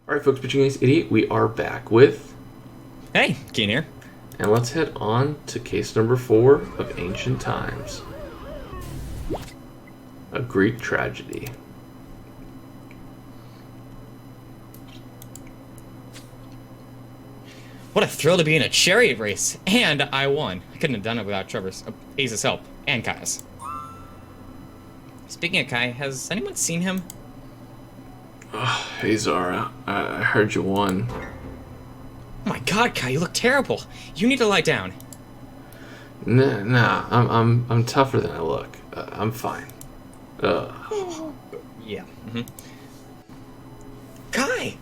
Alright folks, Pitching Ace 88, we are back with... Hey, Keen here. And let's head on to case number 4 of Ancient Times. A Greek Tragedy. What a thrill to be in a chariot race, and I won. I couldn't have done it without Ace's help, and Kai's. Speaking of Kai, has anyone seen him? Hey Zara, I heard you won. Oh my god, Kai, you look terrible. You need to lie down. Nah, I'm tougher than I look. I'm fine. Yeah. Kai!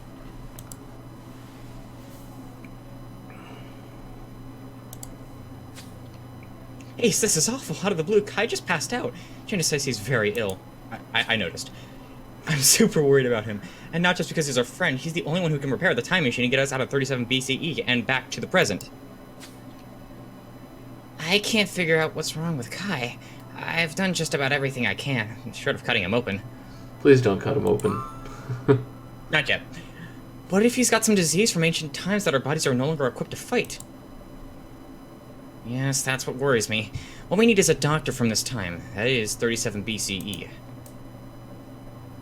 Ace, this is awful. Out of the blue, Kai just passed out. Janice says he's very ill. I noticed. I'm super worried about him. And not just because he's our friend, he's the only one who can repair the time machine and get us out of 37 BCE and back to the present. I can't figure out what's wrong with Kai. I've done just about everything I can, short of cutting him open. Please don't cut him open. Not yet. What if he's got some disease from ancient times that our bodies are no longer equipped to fight? Yes, that's what worries me. What we need is a doctor from this time. That is 37 BCE.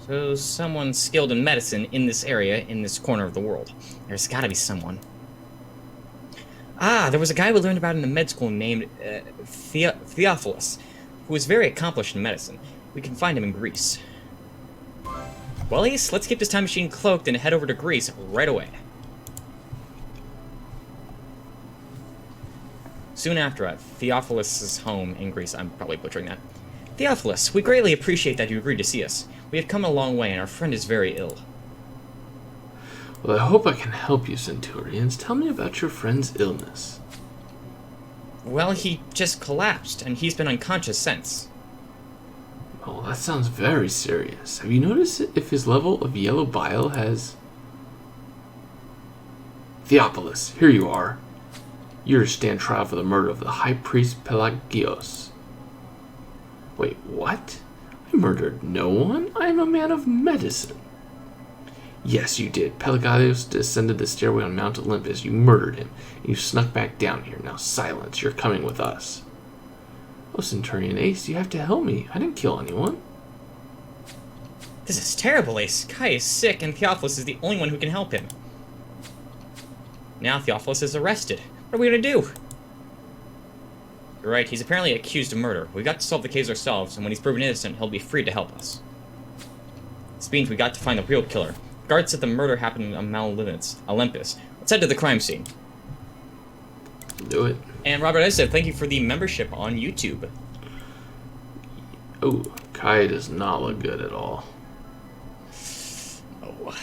So, someone skilled in medicine in this area, in this corner of the world. There's gotta be someone. Ah, there was a guy we learned about in the med school named Theophilus, who was very accomplished in medicine. We can find him in Greece. Well, Ace, let's keep this time machine cloaked and head over to Greece right away. Soon after, at Theophilus' home in Greece. I'm probably butchering that. Theophilus, we greatly appreciate that you agreed to see us. We have come a long way, and our friend is very ill. Well, I hope I can help you, Centurions. Tell me about your friend's illness. Well, he just collapsed, and he's been unconscious since. Oh, that sounds very serious. Have you noticed if his level of yellow bile has... Theophilus, here you are. You're to stand trial for the murder of the High Priest Pelagios. Wait, what? I murdered no one. I am a man of medicine. Yes, you did. Pelagios descended the stairway on Mount Olympus. You murdered him. You snuck back down here. Now silence. You're coming with us. Oh, Centurion Ace, you have to help me. I didn't kill anyone. This is terrible, Ace. Kai is sick, and Theophilus is the only one who can help him. Now Theophilus is arrested. What are we gonna do? You're right, he's apparently accused of murder. We've got to solve the case ourselves, and when he's proven innocent, he'll be free to help us. This means we got to find the real killer. Guards said the murder happened on Mount Olympus. Let's head to the crime scene. Do it. And Robert, I said thank you for the membership on YouTube. Oh, Kai does not look good at all. Oh.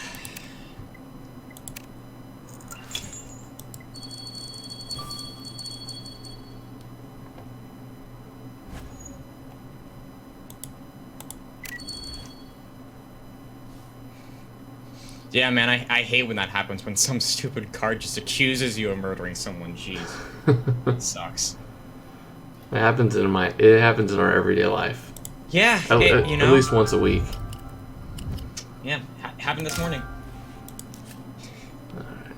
Yeah, man, I hate when that happens, when some stupid card just accuses you of murdering someone. Jeez. It sucks. It happens in our everyday life. Yeah, you know. At least once a week. Yeah, happened this morning. Alright.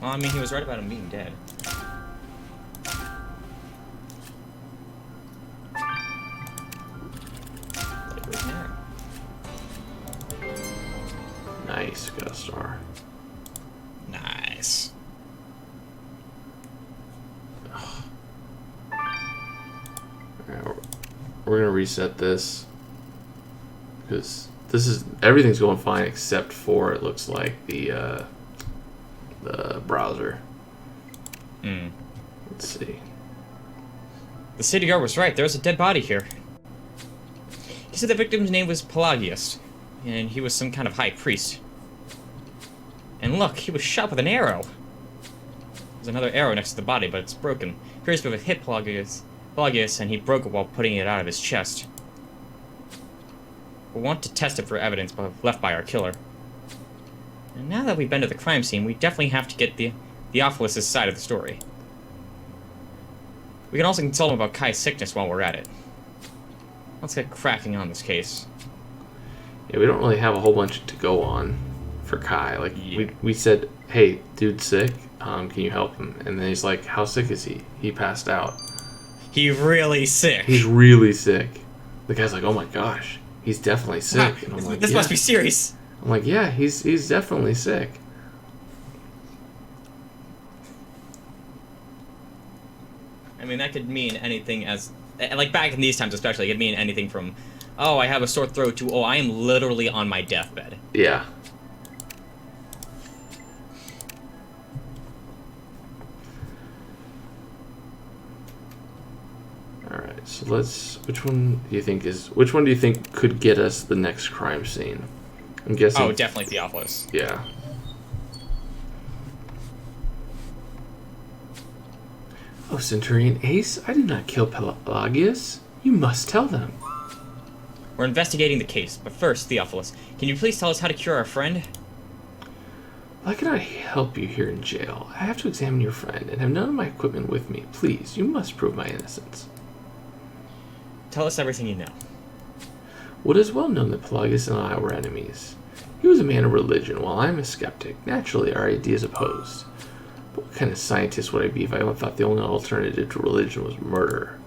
Well, I mean, he was right about him being dead. Nice, got a star. Nice. Alright, we're gonna reset this because everything's going fine except for it looks like the browser. Let's see. The city guard was right. There's a dead body here. He said the victim's name was Pelagius, and he was some kind of high priest. And look, he was shot with an arrow. There's another arrow next to the body, but it's broken. Appears to have hit Pelagius, and he broke it while putting it out of his chest. We'll want to test it for evidence left by our killer. And now that we've been to the crime scene, we definitely have to get Theophilus' side of the story. We can also consult him about Kai's sickness while we're at it. Let's get cracking on this case. Yeah, we don't really have a whole bunch to go on for Kai. Like, we said, hey, dude's sick. Can you help him? And then he's like, how sick is he? He passed out. He's really sick. He's really sick. The guy's like, oh my gosh, he's definitely sick. Wow, And I'm like, this must be serious. I'm like, yeah, he's definitely sick. I mean, that could mean anything as... Like, back in these times especially, it could mean anything from, oh, I have a sore throat, to, oh, I am literally on my deathbed. Yeah. Alright, so let's... Which one do you think could get us the next crime scene? I'm guessing... Oh, definitely Theophilus. Yeah. Oh, Centurion Ace, I did not kill Pelagius. You must tell them. We're investigating the case, but first, Theophilus, can you please tell us how to cure our friend? Why can I help you here in jail? I have to examine your friend and have none of my equipment with me. Please, you must prove my innocence. Tell us everything you know. Well, it is well known that Pelagius and I were enemies. He was a man of religion, while I am a skeptic. Naturally, our ideas opposed. But what kind of scientist would I be if I thought the only alternative to religion was murder?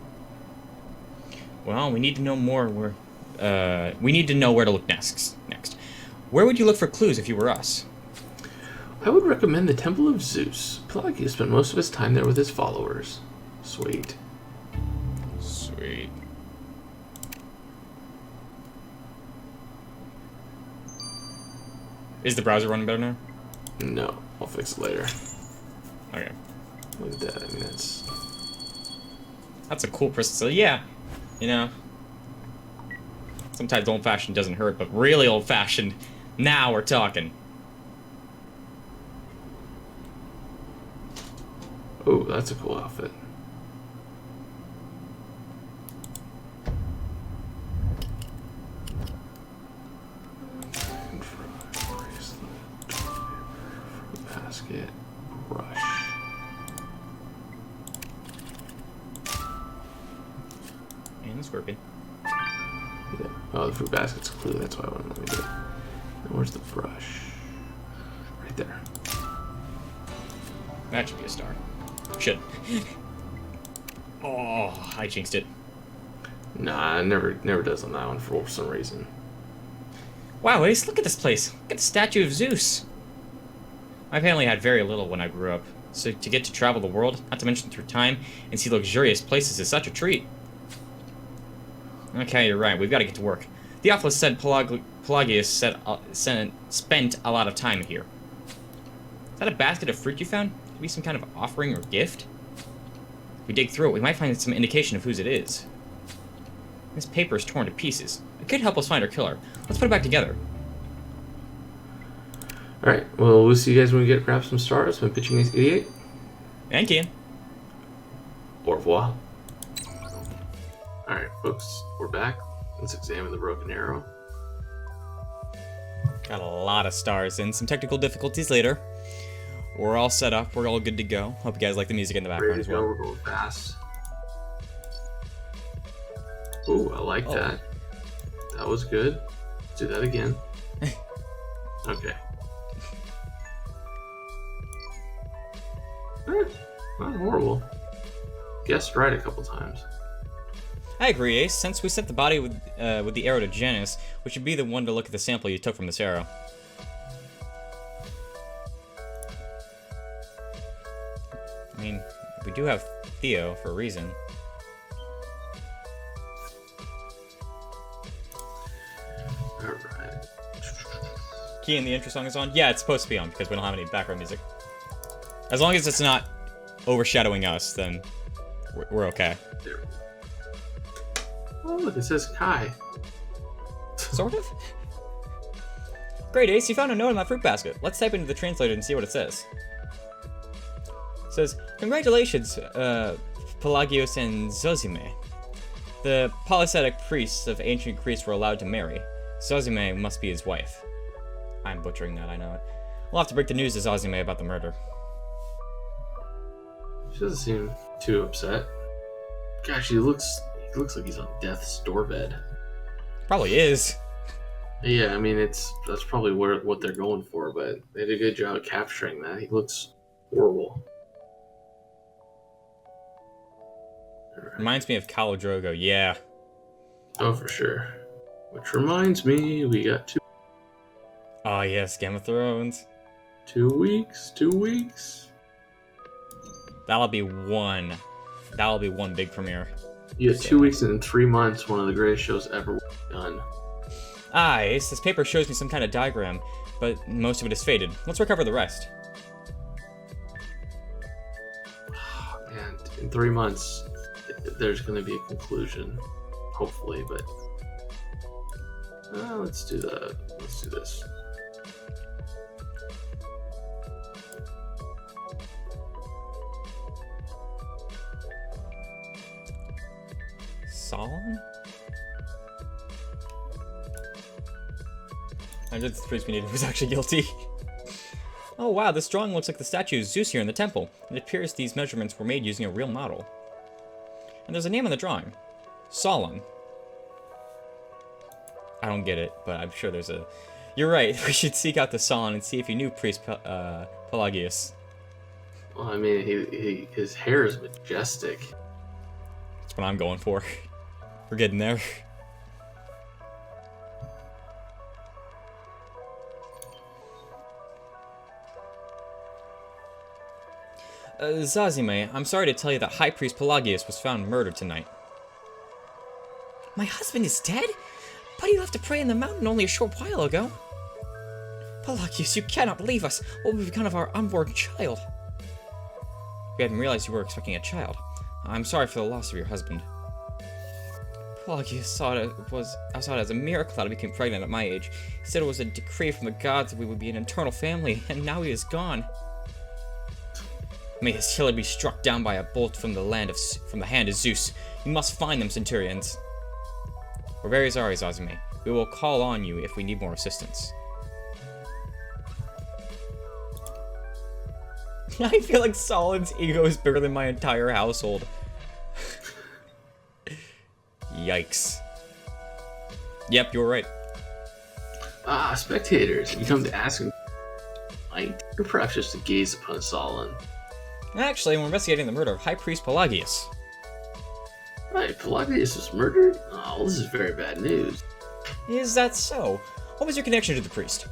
Well, we need to know more we need to know where to look next. Where would you look for clues if you were us? I would recommend the Temple of Zeus. Pelagius spent most of his time there with his followers. Sweet. Sweet. Is the browser running better now? No, I'll fix it later. Okay. Look at that. I mean, That's a cool person. So yeah, you know, sometimes old-fashioned doesn't hurt, but really old-fashioned, now we're talking. Oh, that's a cool outfit. Basket, brush. And the scorpion. Yeah. Oh, the fruit basket's a clue. That's why I want to let me do it. Now, where's the brush? Right there. That should be a star. Should. Oh, I jinxed it. Nah, it never does on that one for some reason. Wow, Ace, look at this place. Look at the statue of Zeus. My family had very little when I grew up, so to get to travel the world, not to mention through time, and see luxurious places is such a treat. Okay, you're right. We've got to get to work. Theophilus said Pelagius spent a lot of time here. Is that a basket of fruit you found? Could it be some kind of offering or gift? If we dig through it, we might find some indication of whose it is. This paper is torn to pieces. It could help us find our killer. Let's put it back together. Alright, well, we'll see you guys when we grab some stars. I've been pitching these 88. Thank you. Au revoir. Alright, folks, we're back. Let's examine the broken arrow. Got a lot of stars and some technical difficulties later. We're all set up. We're all good to go. Hope you guys like the music in the background as well. We're going fast. Ooh, I like that. That was good. Let's do that again. Okay. Not horrible. Guessed right a couple times. I agree, Ace. Since we sent the body with the arrow to Janus, we should be the one to look at the sample you took from this arrow. I mean, we do have Theo for a reason. Alright. Key in the intro song is on? Yeah, it's supposed to be on because we don't have any background music. As long as it's not overshadowing us, then we're okay. There. Oh, look, it says Kai. Sort of? Great, Ace, you found a note in that fruit basket. Let's type into the translator and see what it says. It says, congratulations, Pelagius and Zosime. The polytheistic priests of ancient Greece were allowed to marry. Zosime must be his wife. I'm butchering that, I know it. We'll have to break the news to Zosime about the murder. She doesn't seem too upset. Gosh, he looks like he's on death's doorbed. Probably is. Yeah, I mean that's probably what they're going for, but they did a good job of capturing that. He looks horrible. All right. Reminds me of Khal Drogo, yeah. Oh, for sure. Which reminds me, we got Oh yes, Game of Thrones. 2 weeks. 2 weeks. That'll be one. That'll be one big premiere. You got So- 2 weeks and in 3 months, one of the greatest shows ever done. Ah, Ace, this paper shows me some kind of diagram, but most of it is faded. Let's recover the rest. And in 3 months, there's going to be a conclusion, hopefully. But let's do this. Solon? I did this priest we needed was actually guilty. Oh wow, this drawing looks like the statue of Zeus here in the temple. It appears these measurements were made using a real model. And there's a name on the drawing. Solon. I don't get it, but I'm sure there's a... You're right, we should seek out the Solon and see if he knew Priest Pelagius. Well, I mean, his hair is majestic. That's what I'm going for. We're getting there. Zazime, I'm sorry to tell you that High Priest Pelagius was found murdered tonight. My husband is dead? But he left to pray in the mountain only a short while ago. Pelagius, you cannot leave us. What will become of our unborn child? We hadn't realized you were expecting a child. I'm sorry for the loss of your husband. Pelagius saw it as a miracle that I became pregnant at my age. He said it was a decree from the gods that we would be an eternal family, and now he is gone. May his killer be struck down by a bolt from the hand of Zeus. You must find them, Centurions. We're very sorry, Zazime. We will call on you if we need more assistance. I feel like Solon's ego is bigger than my entire household. Yikes. Yep, you're right. Spectators, you come to ask him, or perhaps just to gaze upon Solon. Actually, we're investigating the murder of High Priest Pelagius. Right, Pelagius was murdered? Oh, well, this is very bad news. Is that so? What was your connection to the priest?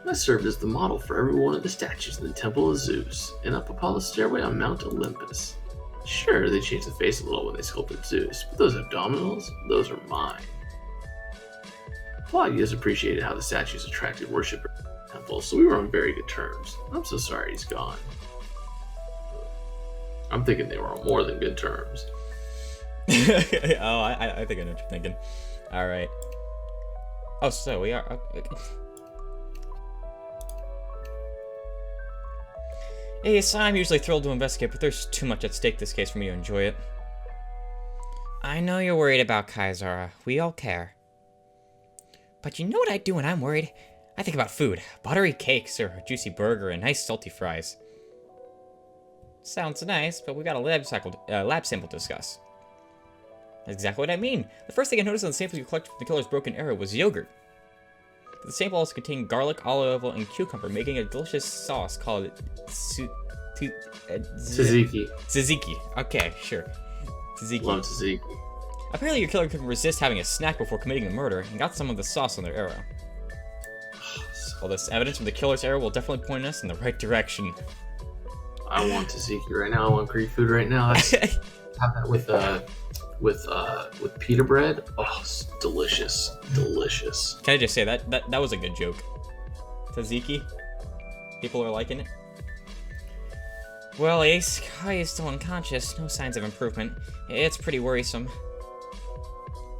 I served as the model for every one of the statues in the Temple of Zeus, and up Apollo's stairway on Mount Olympus. Sure, they changed the face a little when they sculpted Zeus, but those abdominals, those are mine. Pelagius appreciated how the statues attracted worshippers to the temple, so we were on very good terms. I'm so sorry he's gone. I'm thinking they were on more than good terms. Oh, I think I know what you're thinking. Alright. Oh, so we are... Okay. Yes, I'm usually thrilled to investigate, but there's too much at stake this case for me to enjoy it. I know you're worried about Kaisara. We all care. But you know what I do when I'm worried? I think about food. Buttery cakes, or a juicy burger, and nice salty fries. Sounds nice, but we got a lab sample to discuss. That's exactly what I mean. The first thing I noticed on the samples you collected from the killer's broken arrow was yogurt. The sample also contained garlic, olive oil, and cucumber, making a delicious sauce called Tzatziki. Tzatziki. Okay, sure. Tzatziki. Love tzatziki. Apparently your killer couldn't resist having a snack before committing the murder, and got some of the sauce on their arrow. Well, this evidence from the killer's arrow will definitely point us in the right direction. I want tzatziki right now. I want Greek food right now. Have that with pita bread. Oh, it's delicious, delicious. Can I just say that was a good joke? Tzatziki. People are liking it. Well, Ace, Kai is still unconscious. No signs of improvement. It's pretty worrisome.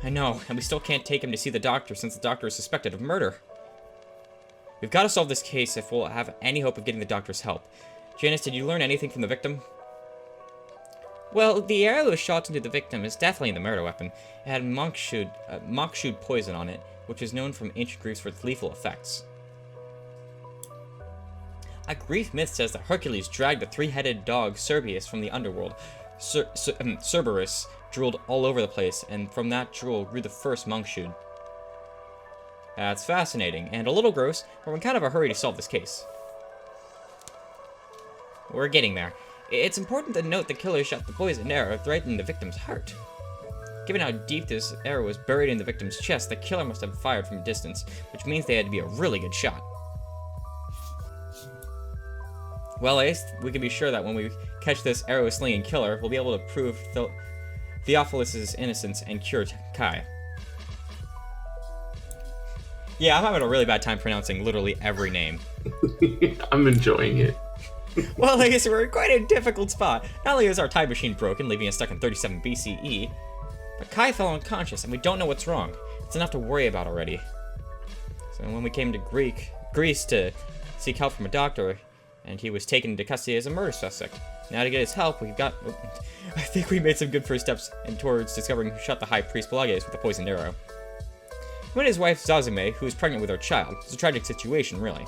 I know, and we still can't take him to see the doctor since the doctor is suspected of murder. We've got to solve this case if we'll have any hope of getting the doctor's help. Janice, did you learn anything from the victim? Well, the arrow shot into the victim is definitely the murder weapon. It had monkshood poison on it, which is known from ancient Greece for its lethal effects. A Greek myth says that Hercules dragged the three-headed dog Cerberus from the underworld. Cerberus drooled all over the place, and from that drool grew the first monkshood. That's fascinating, and a little gross, but we're in kind of a hurry to solve this case. We're getting there. It's important to note the killer shot the poisoned arrow right in the victim's heart. Given how deep this arrow was buried in the victim's chest, the killer must have fired from a distance, which means they had to be a really good shot. Well, Ace, we can be sure that when we catch this arrow-slinging killer, we'll be able to prove Theophilus' innocence and cure Kai. Yeah, I'm having a really bad time pronouncing literally every name. I'm enjoying it. Well, I guess we're in quite a difficult spot. Not only is our time machine broken, leaving us stuck in 37 BCE, but Kai fell unconscious, and we don't know what's wrong. It's enough to worry about already. So when we came to Greece to seek help from a doctor, and he was taken into custody as a murder suspect. Now to get his help, I think we made some good first steps towards discovering who shot the High Priest Pelagius with the poisoned arrow. He met his wife Zazume, who was pregnant with our child. It's a tragic situation, really.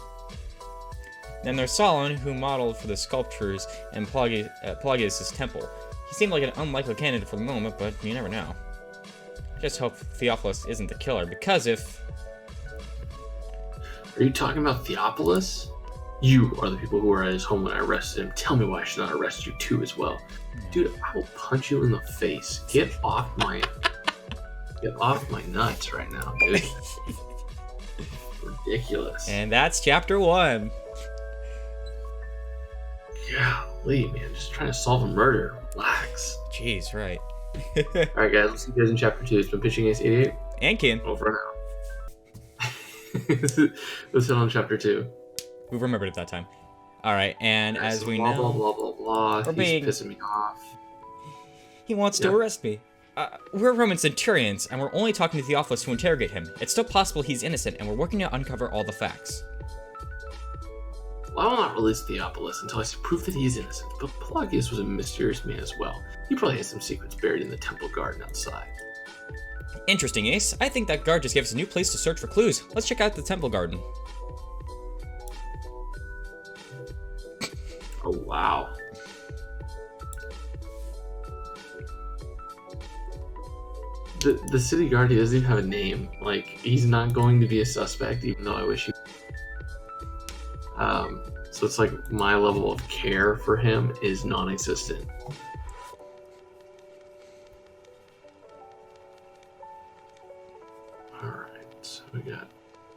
Then there's Solon, who modeled for the sculptures in Pelagius' temple. He seemed like an unlikely candidate for the moment, but you never know. I just hope Theophilus isn't the killer, because if... Are you talking about Theophilus? You are the people who were at his home when I arrested him. Tell me why I should not arrest you too as well. Dude, I will punch you in the face. Get off my nuts right now, dude. Ridiculous. And that's chapter 1. Golly, man, just trying to solve a murder. Relax. Jeez, right. Alright, guys, let's see you guys in chapter 2. It's been Pitching Ace 88. And Kian. Over and out. Let's hit on chapter 2. We remembered it that time. Alright, and Right, as so we blah, know... blah, blah, blah, blah. He's pissing me off. He wants to arrest me. We're Roman centurions, and we're only talking to Theophilus to interrogate him. It's still possible he's innocent, and we're working to uncover all the facts. Well, I will not release Theophilus until I see proof that he is innocent, but Pelagius was a mysterious man as well. He probably has some secrets buried in the temple garden outside. Interesting, Ace. I think that guard just gave us a new place to search for clues. Let's check out the temple garden. Oh, wow. The city guard, he doesn't even have a name. Like, he's not going to be a suspect, even though I wish he... So it's like my level of care for him is non-existent. Alright, so we got...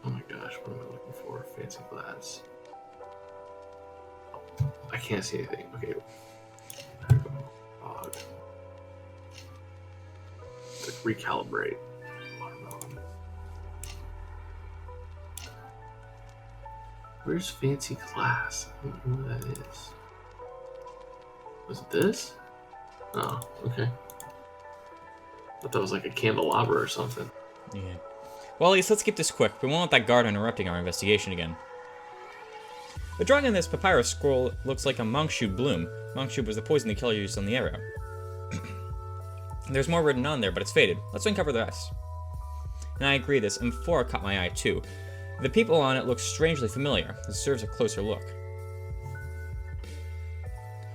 Oh my gosh, what am I looking for? Fancy glass. I can't see anything. Okay. There we go. Odd. Recalibrate. Watermelon. Where's fancy glass? I don't know what that is. Was it this? Oh, okay. I thought that was like a candelabra or something. Yeah. Well, Ace, let's keep this quick. We won't let that guard interrupting our investigation again. The drawing on this papyrus scroll looks like a monkshood bloom. Monkshood was the poison the killer used on the arrow. There's more written on there, but it's faded. Let's uncover the rest. And I agree, this amphora caught my eye too. The people on it look strangely familiar. It deserves a closer look.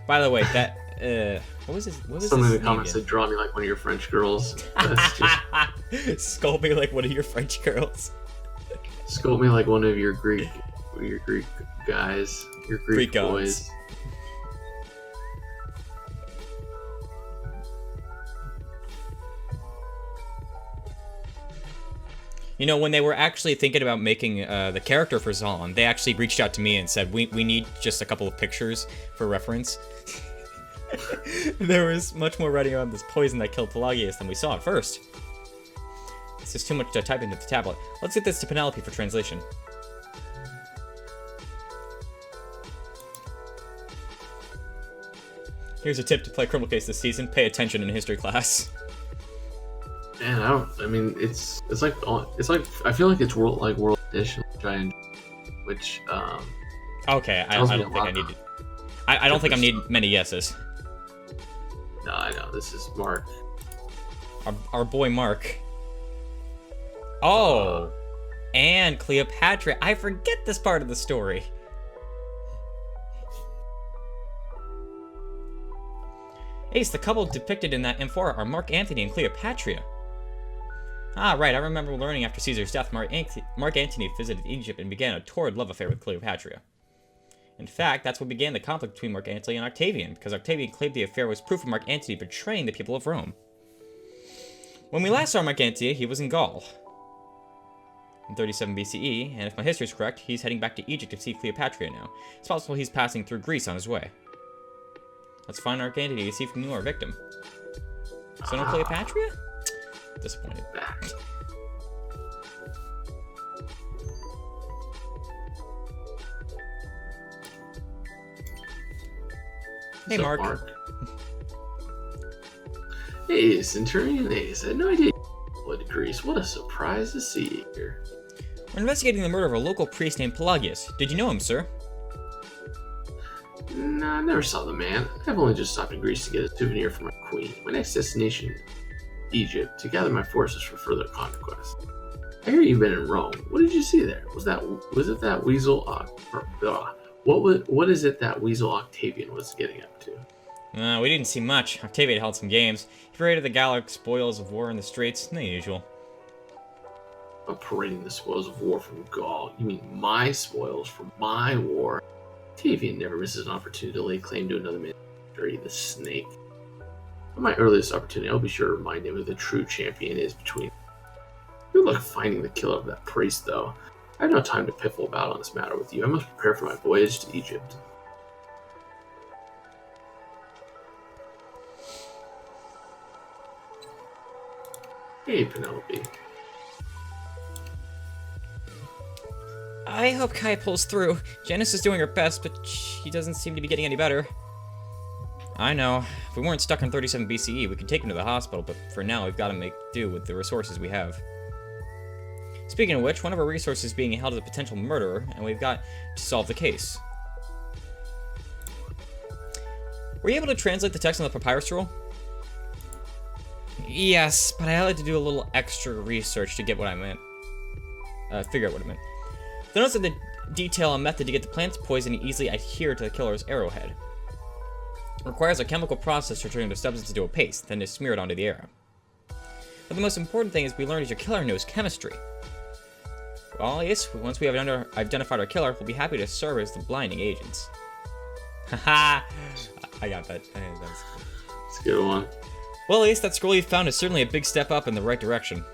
By the way, that what was this? Someone in the comments said, "Draw me like one of your French girls." That's just... Sculpt me like one of your French girls. Sculpt me like one of your Greek guys, your Greek boys. Gods. You know, when they were actually thinking about making the character for Zolon, they actually reached out to me and said, we need just a couple of pictures for reference. There was much more writing on this poison that killed Pelagius than we saw at first. This is too much to type into the tablet. Let's get this to Penelope for translation. Here's a tip to play Criminal Case this season. Pay attention in history class. Man, it's like I feel like it's world edition, which okay, I don't think I need. I don't think I need many yeses. No, I know this is Mark. Our boy Mark. Oh, and Cleopatra. I forget this part of the story. Ace, the couple depicted in that amphora are Mark Antony and Cleopatra. Ah, right, I remember learning after Caesar's death, Mark Antony visited Egypt and began a torrid love affair with Cleopatra. In fact, that's what began the conflict between Mark Antony and Octavian, because Octavian claimed the affair was proof of Mark Antony betraying the people of Rome. When we last saw Mark Antony, he was in Gaul, in 37 BCE, and if my history is correct, he's heading back to Egypt to see Cleopatra now. It's possible he's passing through Greece on his way. Let's find Mark Antony to see if we knew our victim. So no Cleopatra? Disappointed. Hey, Mark. Hey, Centurion Ace. I had no idea you went to Greece. What a surprise to see you here. We're investigating the murder of a local priest named Pelagius. Did you know him, sir? No, I never saw the man. I've only just stopped in Greece to get a souvenir for my queen. My next destination, Egypt, to gather my forces for further conquest. I hear you've been in Rome. What did you see there? Was it that weasel? What is it that weasel Octavian was getting up to? We didn't see much. Octavian held some games. He paraded the Gallic spoils of war in the streets, the usual. I'm parading the spoils of war from Gaul. You mean my spoils from my war? Octavian never misses an opportunity to lay claim to another man's victory, the snake. On my earliest opportunity, I'll be sure to remind him who the true champion is between them. Good luck finding the killer of that priest, though. I have no time to piffle about on this matter with you. I must prepare for my voyage to Egypt. Hey, Penelope. I hope Kai pulls through. Janice is doing her best, but she doesn't seem to be getting any better. I know. If we weren't stuck in 37 BCE, we could take him to the hospital, but for now, we've got to make do with the resources we have. Speaking of which, one of our resources is being held as a potential murderer, and we've got to solve the case. Were you able to translate the text on the papyrus roll? Yes, but I had to do a little extra research to get what I meant. Figure out what I meant. The notes of the detail a method to get the plant's poison to easily adhere to the killer's arrowhead. It requires a chemical process to turn the substance into a paste, then to smear it onto the arrow. But the most important thing is we learned is your killer knows chemistry. Well, yes, once we have identified our killer, we'll be happy to serve as the blinding agents. Haha! I got that. It's a good one. Well, Ace, that scroll you found is certainly a big step up in the right direction.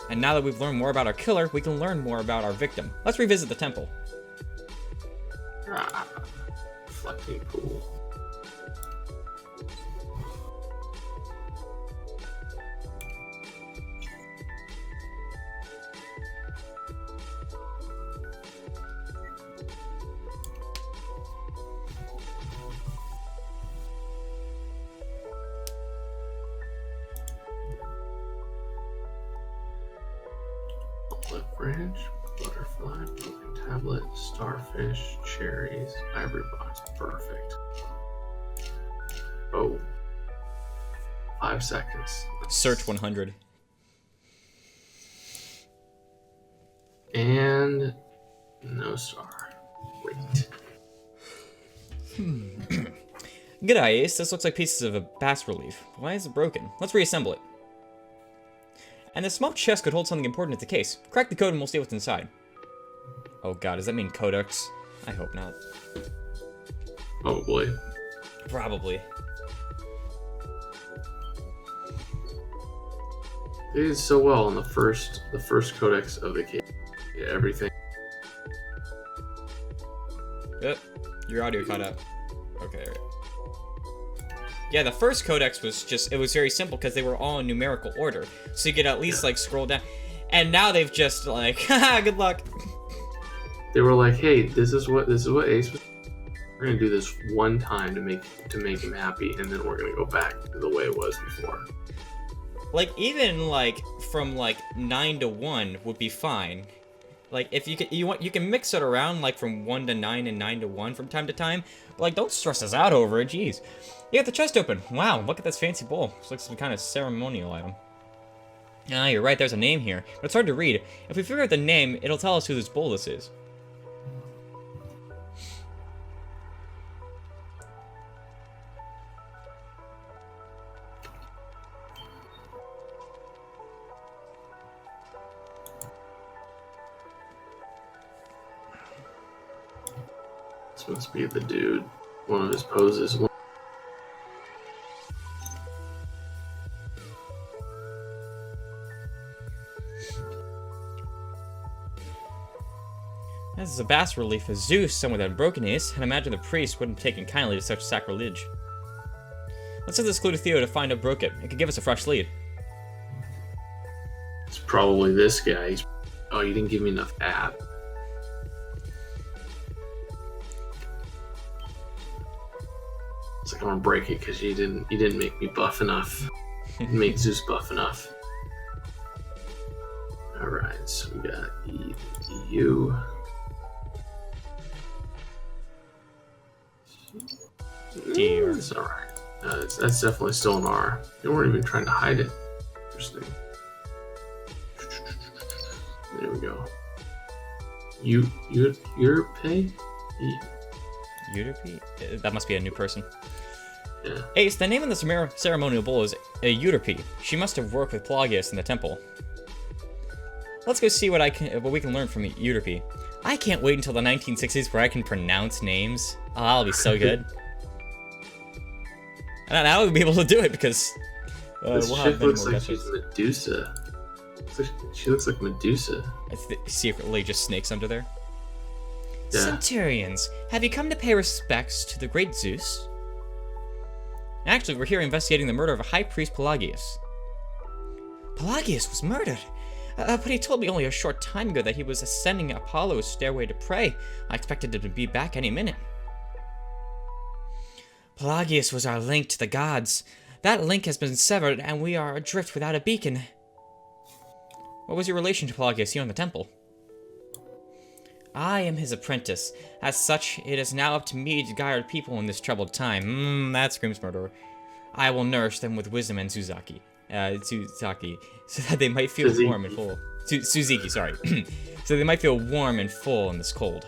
And now that we've learned more about our killer, we can learn more about our victim. Let's revisit the temple. Reflecting pool. Olive branch, butterfly, broken tablet, starfish, cherries, ivory box. Perfect. Oh. 5 seconds. Search 100. And no star. Great. Good eye, Ace. This looks like pieces of a bas relief. Why is it broken? Let's reassemble it. And this small chest could hold something important as the case. Crack the code and we'll see what's inside. Oh god, does that mean codex? I hope not. Probably. Probably. They did so well on the first codex of the case. Yeah, everything. Yep. Your audio caught up. Okay, right. Yeah, the first codex was just, it was very simple because they were all in numerical order. So you could at least like scroll down. And now they've just like, haha, good luck. They were like, hey, this is what Ace was. We're gonna do this one time to make him happy, and then we're gonna go back to the way it was before. Like even like from like 9 to 1 would be fine. Like if you can mix it around like from 1 to 9 and 9 to 1 from time to time. But like don't stress us out over it, jeez. You got the chest open. Wow, look at this fancy bowl. Looks like some kind of ceremonial item. Ah, you're right, there's a name here, but it's hard to read. If we figure out the name, it'll tell us who this bowl this is. This must be the dude. One of his poses. This is a bas relief of Zeus, someone that had broken ace, and imagine the priest wouldn't have taken kindly to such sacrilege. Let's send this clue to Theo to find who broke it. It could give us a fresh lead. It's probably this guy. Oh, you didn't give me enough app. It's like I'm gonna break it because you didn't make me buff enough. You didn't make Zeus buff enough. Alright, so we got EU. D. It's alright. That's definitely still an R. They weren't even trying to hide it. Interesting. There we go. Europe? Euterpe? That must be a new person. Yeah. Ace, the name of the ceremonial bull is Euterpe. She must have worked with Pelagius in the temple. Let's go see what we can learn from Euterpe. I can't wait until the 1960s where I can pronounce names. Oh, that'll be so good. And I will be able to do it because this we'll chick have many looks more like guesses. she's Medusa. She looks like Medusa. Secretly just snakes under there. Yeah. Centurions, have you come to pay respects to the great Zeus? Actually, we're here investigating the murder of a high priest Pelagius. Pelagius was murdered? But he told me only a short time ago that he was ascending Apollo's stairway to pray. I expected him to be back any minute. Pelagius was our link to the gods. That link has been severed, and we are adrift without a beacon. What was your relation to Pelagius here in the temple? I am his apprentice. As such, it is now up to me to guide our people in this troubled time. That screams murderer. I will nourish them with wisdom and Suzaki, so that they might feel warm and full. Suzuki, sorry. So they might feel warm and full in this cold.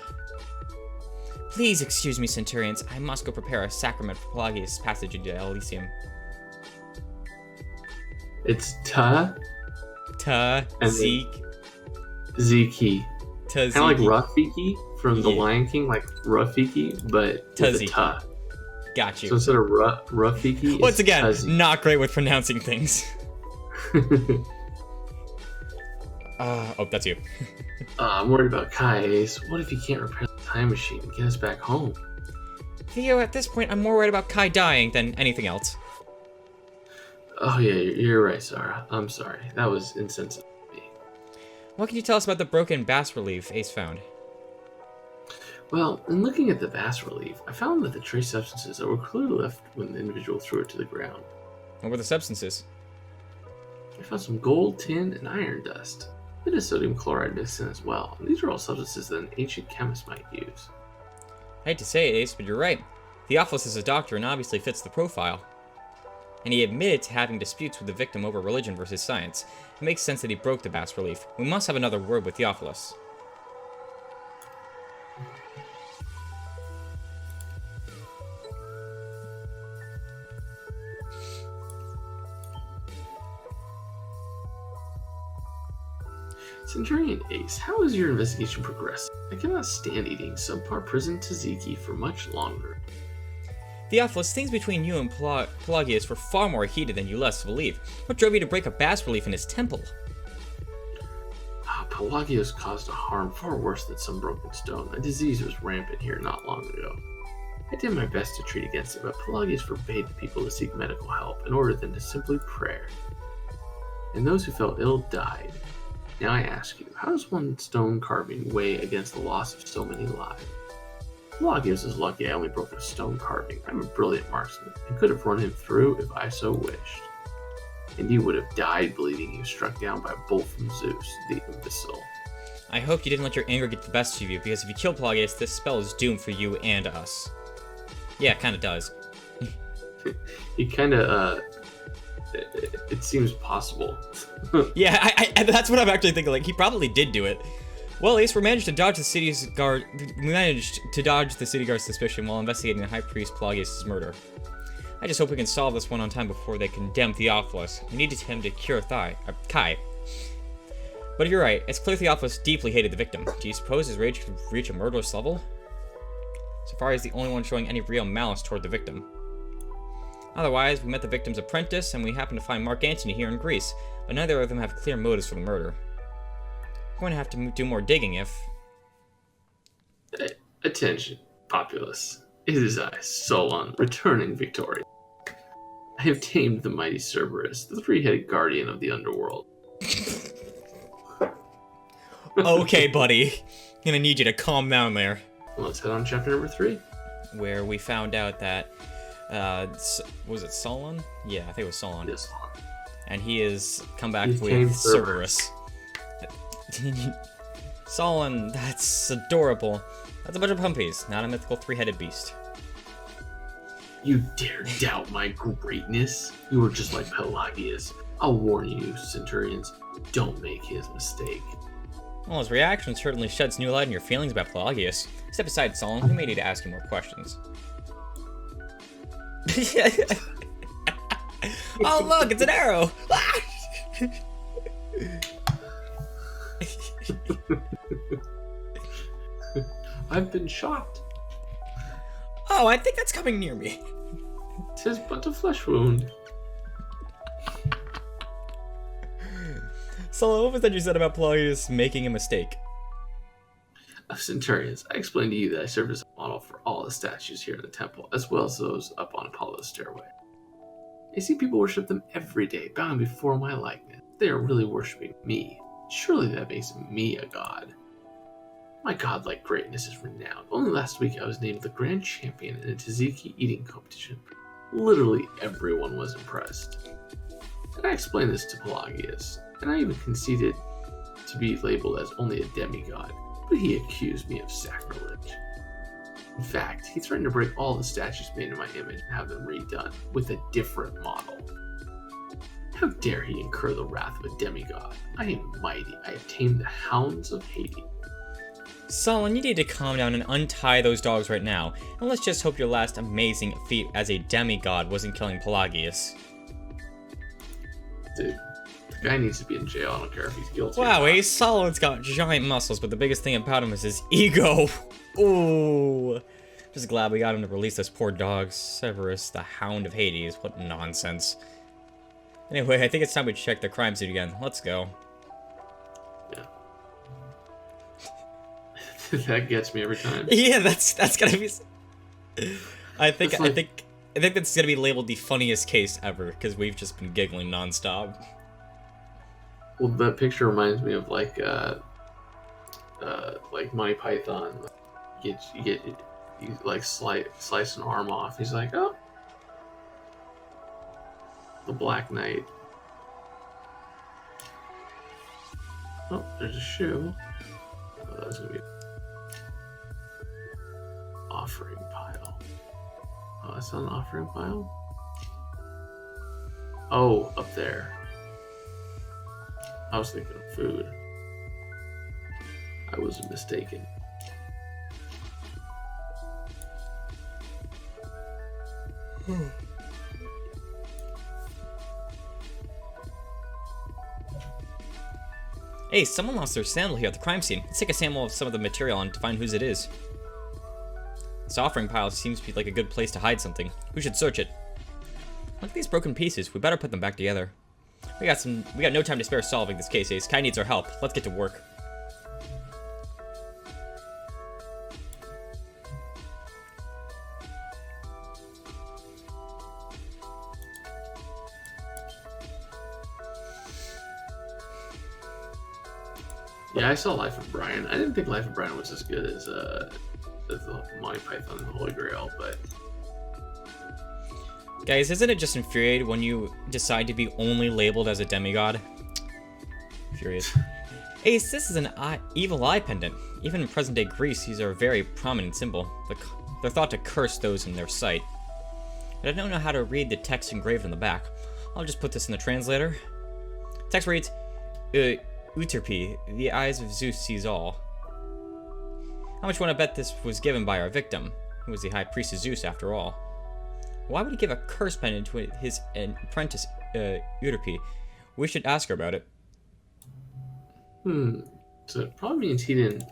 Please excuse me, Centurions. I must go prepare a sacrament for Pelagius' passage into Elysium. It's Ta Zeke. Ziki. Kind of like Rafiki from The Lion King, like Rafiki, but with a Ta. Got you. So instead of Rafiki, once again, Tazi. Not great with pronouncing things. Oh, that's you. I'm worried about Kai Ace. What if he can't repair the time machine and get us back home? Theo, at this point, I'm more worried about Kai dying than anything else. Oh yeah, you're right, Sarah. I'm sorry. That was insensitive of me. What can you tell us about the broken bas relief Ace found? Well, in looking at the bas relief, I found that the trace substances that were clearly left when the individual threw it to the ground. What were the substances? I found some gold, tin, and iron dust. A bit of sodium chloride mixed in as well. And these are all substances that an ancient chemist might use. I hate to say it, Ace, but you're right. Theophilus is a doctor and obviously fits the profile. And he admitted to having disputes with the victim over religion versus science. It makes sense that he broke the bas relief. We must have another word with Theophilus. Centurion Ace, how is your investigation progressing? I cannot stand eating subpar prison tzatziki for much longer. Theophilus, things between you and Pelagius were far more heated than you let us believe. What drove you to break a bas relief in his temple? Pelagius caused a harm far worse than some broken stone. A disease was rampant here not long ago. I did my best to treat against it, but Pelagius forbade the people to seek medical help and ordered them to simply pray. And those who fell ill died. Now I ask you, how does one stone carving weigh against the loss of so many lives? Pelagius is lucky I only broke a stone carving. I'm a brilliant marksman and could have run him through if I so wished. And you would have died believing he was struck down by a bolt from Zeus, the imbecile. I hope you didn't let your anger get the best of you, because if you kill Pelagius, this spell is doomed for you and us. Yeah, it kinda does. He kinda, it seems possible. Yeah, I that's what I'm actually thinking. Like, he probably did do it. Well, Ace, we managed to dodge the city guard's suspicion while investigating the high priest Pelagius' murder. I just hope we can solve this one on time before they condemn Theophilus. We needed him to cure Kai. But you're right, it's clear Theophilus deeply hated the victim. Do you suppose his rage could reach a murderous level? Safari is the only one showing any real malice toward the victim. Otherwise, we met the victim's apprentice, and we happened to find Mark Antony here in Greece, but neither of them have clear motives for the murder. We're going to have to do more digging if... Attention, populace. It is I, Solon, returning victorious. I have tamed the mighty Cerberus, the three-headed guardian of the underworld. Okay, buddy. Gonna need you to calm down there. Let's head on to chapter number 3. Where we found out that, was it Solon? Yeah, I think it was Solon. Yes. And he has come back He with came Cerberus. Solon, that's adorable. That's a bunch of puppies, not a mythical three-headed beast. You dare doubt my greatness? You are just like Pelagius. I'll warn you, Centurions, don't make his mistake. Well, his reaction certainly sheds new light on your feelings about Pelagius. Step aside, Solon. We may need to ask you more questions. Oh, look, it's an arrow! I've been shot. Oh, I think that's coming near me. 'Tis but a flesh wound. Solon, what was that you said about Pelagius making a mistake? Centurions, I explained to you that I serve as a model for all the statues here in the temple, as well as those up on Apollo's stairway. I see people worship them every day, bowing before my likeness. They are really worshiping me. Surely that makes me a god. My godlike greatness is renowned. Only last week I was named the grand champion in a tzatziki eating competition. Literally everyone was impressed. And I explained this to Pelagius, and I even conceded to be labeled as only a demigod, but he accused me of sacrilege. In fact, he threatened to break all the statues made in my image and have them redone with a different model. How dare he incur the wrath of a demigod? I am mighty. I have tamed the hounds of Hades. Solon, you need to calm down and untie those dogs right now, and let's just hope your last amazing feat as a demigod wasn't killing Pelagius. Dude, the guy needs to be in jail. I don't care if he's guilty. Wow, Solon's got giant muscles, but the biggest thing about him is his ego. Ooh. Just glad we got him to release those poor dogs. Cerberus, the Hound of Hades. What nonsense. Anyway, I think it's time we check the crime scene again. Let's go. Yeah. That gets me every time. Yeah, that's gonna be. I think that's gonna be labeled the funniest case ever because we've just been giggling nonstop. Well, that picture reminds me of like Monty Python. You like slice an arm off. He's like, oh, the Black Knight. Oh, there's a shoe. Oh, that was gonna be offering pile. Oh, that's not an offering pile. Oh, up there. I was thinking of food. I was mistaken. Hey, someone lost their sandal here at the crime scene. Let's take a sample of some of the material and to find whose it is. This offering pile seems to be like a good place to hide something. We should search it. Look at these broken pieces. We better put them back together. We got no time to spare solving this case, Ace. Kai needs our help. Let's get to work. Yeah, I saw Life of Brian. I didn't think Life of Brian was as good as the Monty Python and the Holy Grail, but Guys, isn't it just infuriating when you decide to be only labeled as a demigod? Furious. Ace, this is an evil eye pendant. Even in present-day Greece, these are a very prominent symbol. They're thought to curse those in their sight. But I don't know how to read the text engraved on the back. I'll just put this in the translator. Text reads, Euterpe, the eyes of Zeus sees all. How much you want to bet this was given by our victim? He was the high priest of Zeus, after all. Why would he give a curse pendant to his apprentice, Euterpe? We should ask her about it. So it probably means he didn't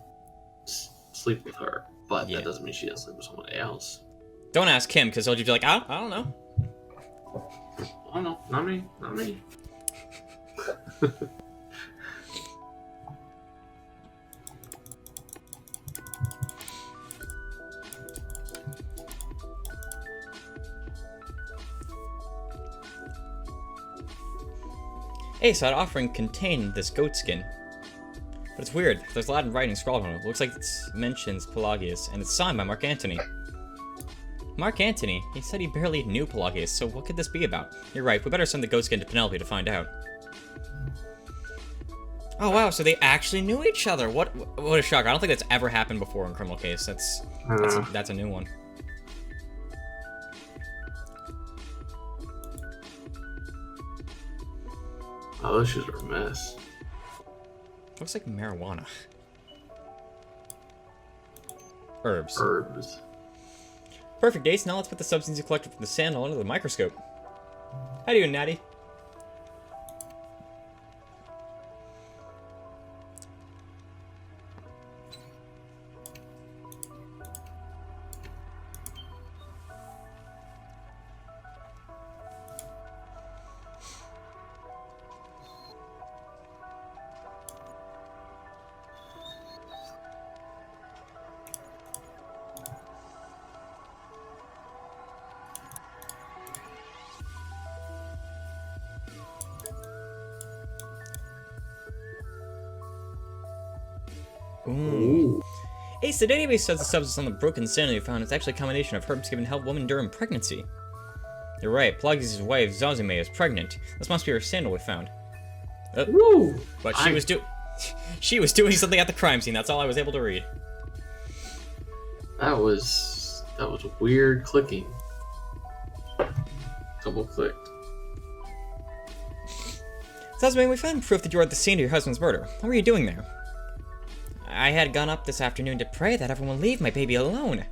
sleep with her. But Yeah. that doesn't mean she doesn't sleep with someone else. Don't ask him, because he'll just be like, I don't know. Oh no, not me, not me. Hey, so that offering contained this goat skin. But it's weird. There's Latin writing scrawled on it. It looks like it mentions Pelagius, and it's signed by Mark Antony. Mark Antony? He said he barely knew Pelagius, so what could this be about? You're right, we better send the goat skin to Penelope to find out. Oh wow, so they actually knew each other. What a shock. I don't think that's ever happened before in Criminal Case. That's a new one. Oh, those shoes are a mess. Looks like marijuana. Herbs. Herbs. Perfect, Ace. Now let's put the substance you collected from the sandal under the microscope. How do you, Natty? Ooh. Ace, the database says the substance on the broken sandal you found is actually a combination of herbs given to help women during pregnancy. You're right, Pelagius' wife, Zazime, is pregnant. This must be her sandal we found. Woo! But she was doing something at the crime scene, that's all I was able to read. That was weird clicking. Double clicked. Zazime, we found proof that you were at the scene of your husband's murder. What were you doing there? I had gone up this afternoon to pray that everyone leave my baby alone.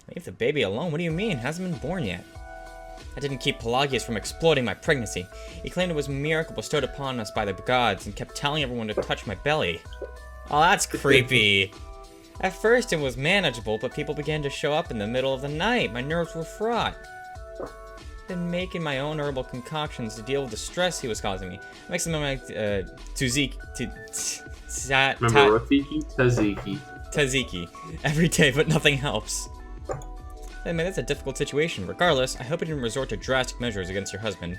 Leave the baby alone? What do you mean? It hasn't been born yet. I didn't keep Pelagius from exploiting my pregnancy. He claimed it was a miracle bestowed upon us by the gods and kept telling everyone to touch my belly. Oh, that's creepy. At first it was manageable, but people began to show up in the middle of the night. My nerves were fraught. Been making my own herbal concoctions to deal with the stress he was causing me. I make some of my Remember Rafiki? Tzatziki every day, but nothing helps. Hey man, that's a difficult situation. Regardless, I hope you didn't resort to drastic measures against your husband.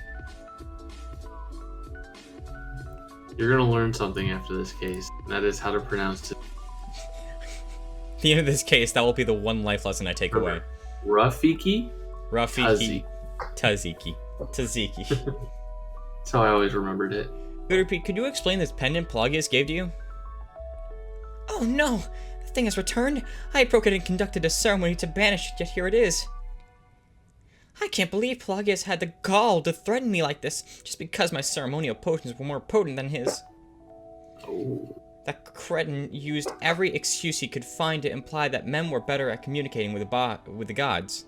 You're gonna learn something after this case, and that is how to pronounce it. At the end of this case, that will be the one life lesson I take away. Rafiki? Tzatziki. That's how I always remembered it. Pete, could you explain this pendant Pelagius gave to you? Oh no! The thing has returned! I broke it and conducted a ceremony to banish it, yet here it is. I can't believe Pelagius had the gall to threaten me like this, just because my ceremonial potions were more potent than his. Oh. That cretin used every excuse he could find to imply that men were better at communicating with the gods.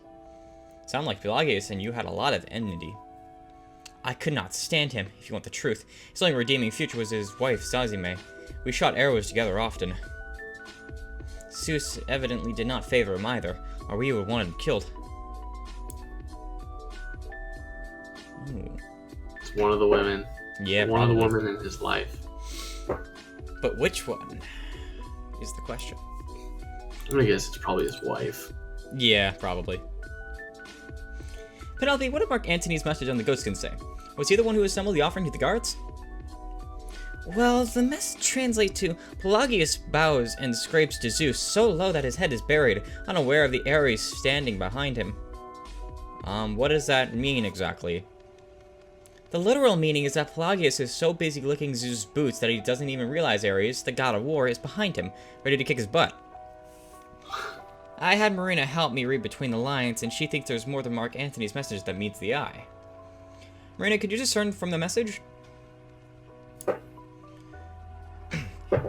Sound like Pelagius and you had a lot of enmity. I could not stand him, if you want the truth. His only redeeming feature was his wife, Zazime. We shot arrows together often. Zeus evidently did not favor him either, or we would have wanted him killed. Ooh. It's one of the women. Yeah, one probably. of the women in his life. But which one is the question? I'm gonna guess it's probably his wife. Yeah, probably. Penelope, what did Mark Antony's message on the goatskin say? Was he the one who assembled the offering to the guards? Well, the message translates to Pelagius bows and scrapes to Zeus so low that his head is buried, unaware of the Ares standing behind him. What does that mean exactly? The literal meaning is that Pelagius is so busy licking Zeus' boots that he doesn't even realize Ares, the god of war, is behind him, ready to kick his butt. I had Marina help me read between the lines, and she thinks there's more than Mark Antony's message that meets the eye. Marina, could you discern from the message?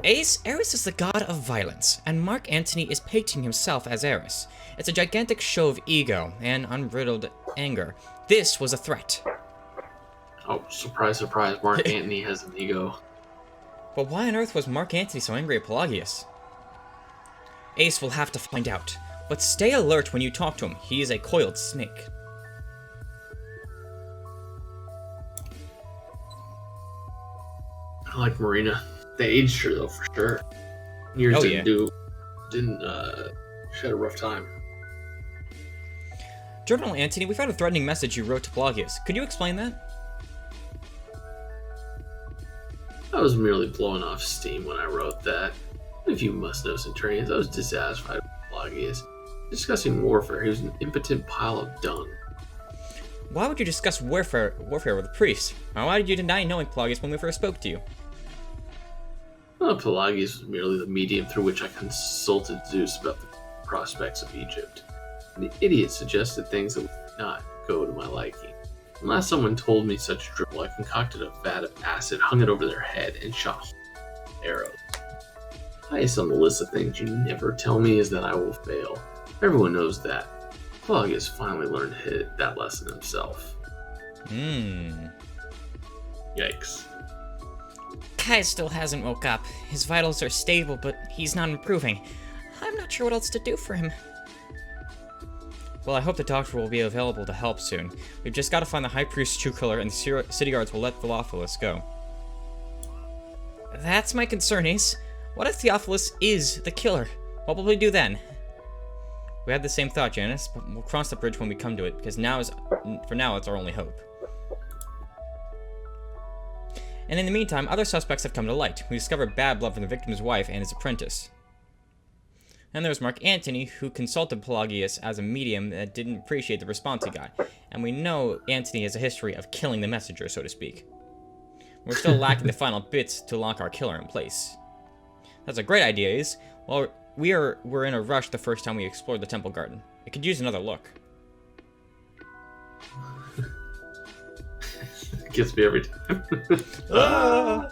Ace, Ares is the god of violence, and Mark Antony is painting himself as Ares. It's a gigantic show of ego and unbridled anger. This was a threat. Oh, surprise, surprise, Mark Antony has an ego. But why on earth was Mark Antony so angry at Pelagius? Ace will have to find out. But stay alert when you talk to him. He is a coiled snake. I like Marina. They aged her though, for sure. Yours Oh, didn't she had a rough time. Journal Antony, we found a threatening message you wrote to Pelagius. Could you explain that? I was merely blowing off steam when I wrote that. If you must know, Centurions, I was dissatisfied with Pelagius. Discussing warfare, he was an impotent pile of dung. Why would you discuss warfare with a priest? Or why did you deny knowing Pelagius when we first spoke to you? Well, Pelagius was merely the medium through which I consulted Zeus about the prospects of Egypt. The idiot suggested things that would not go to my liking. Unless someone told me such drivel, I concocted a vat of acid, hung it over their head, and shot arrows. Highest on the list of things you never tell me is that I will fail. Everyone knows that. Pelagius finally learned that lesson himself. Yikes. Kai still hasn't woke up. His vitals are stable, but he's not improving. I'm not sure what else to do for him. Well, I hope the doctor will be available to help soon. We've just got to find the High Priest's true killer, and the city guards will let Theophilus go. That's my concern, Ace. What if Theophilus is the killer? What will we do then? We had the same thought, Janice, but we'll cross the bridge when we come to it, because for now, it's our only hope. And in the meantime, other suspects have come to light. We discovered bad blood from the victim's wife and his apprentice. And there's Mark Antony, who consulted Pelagius as a medium that didn't appreciate the response he got. And we know Antony has a history of killing the messenger, so to speak. We're still lacking the final bits to lock our killer in place. That's a great idea, Ace. Well, we're in a rush the first time we explored the temple garden. It could use another look. Gets me every time. Ah!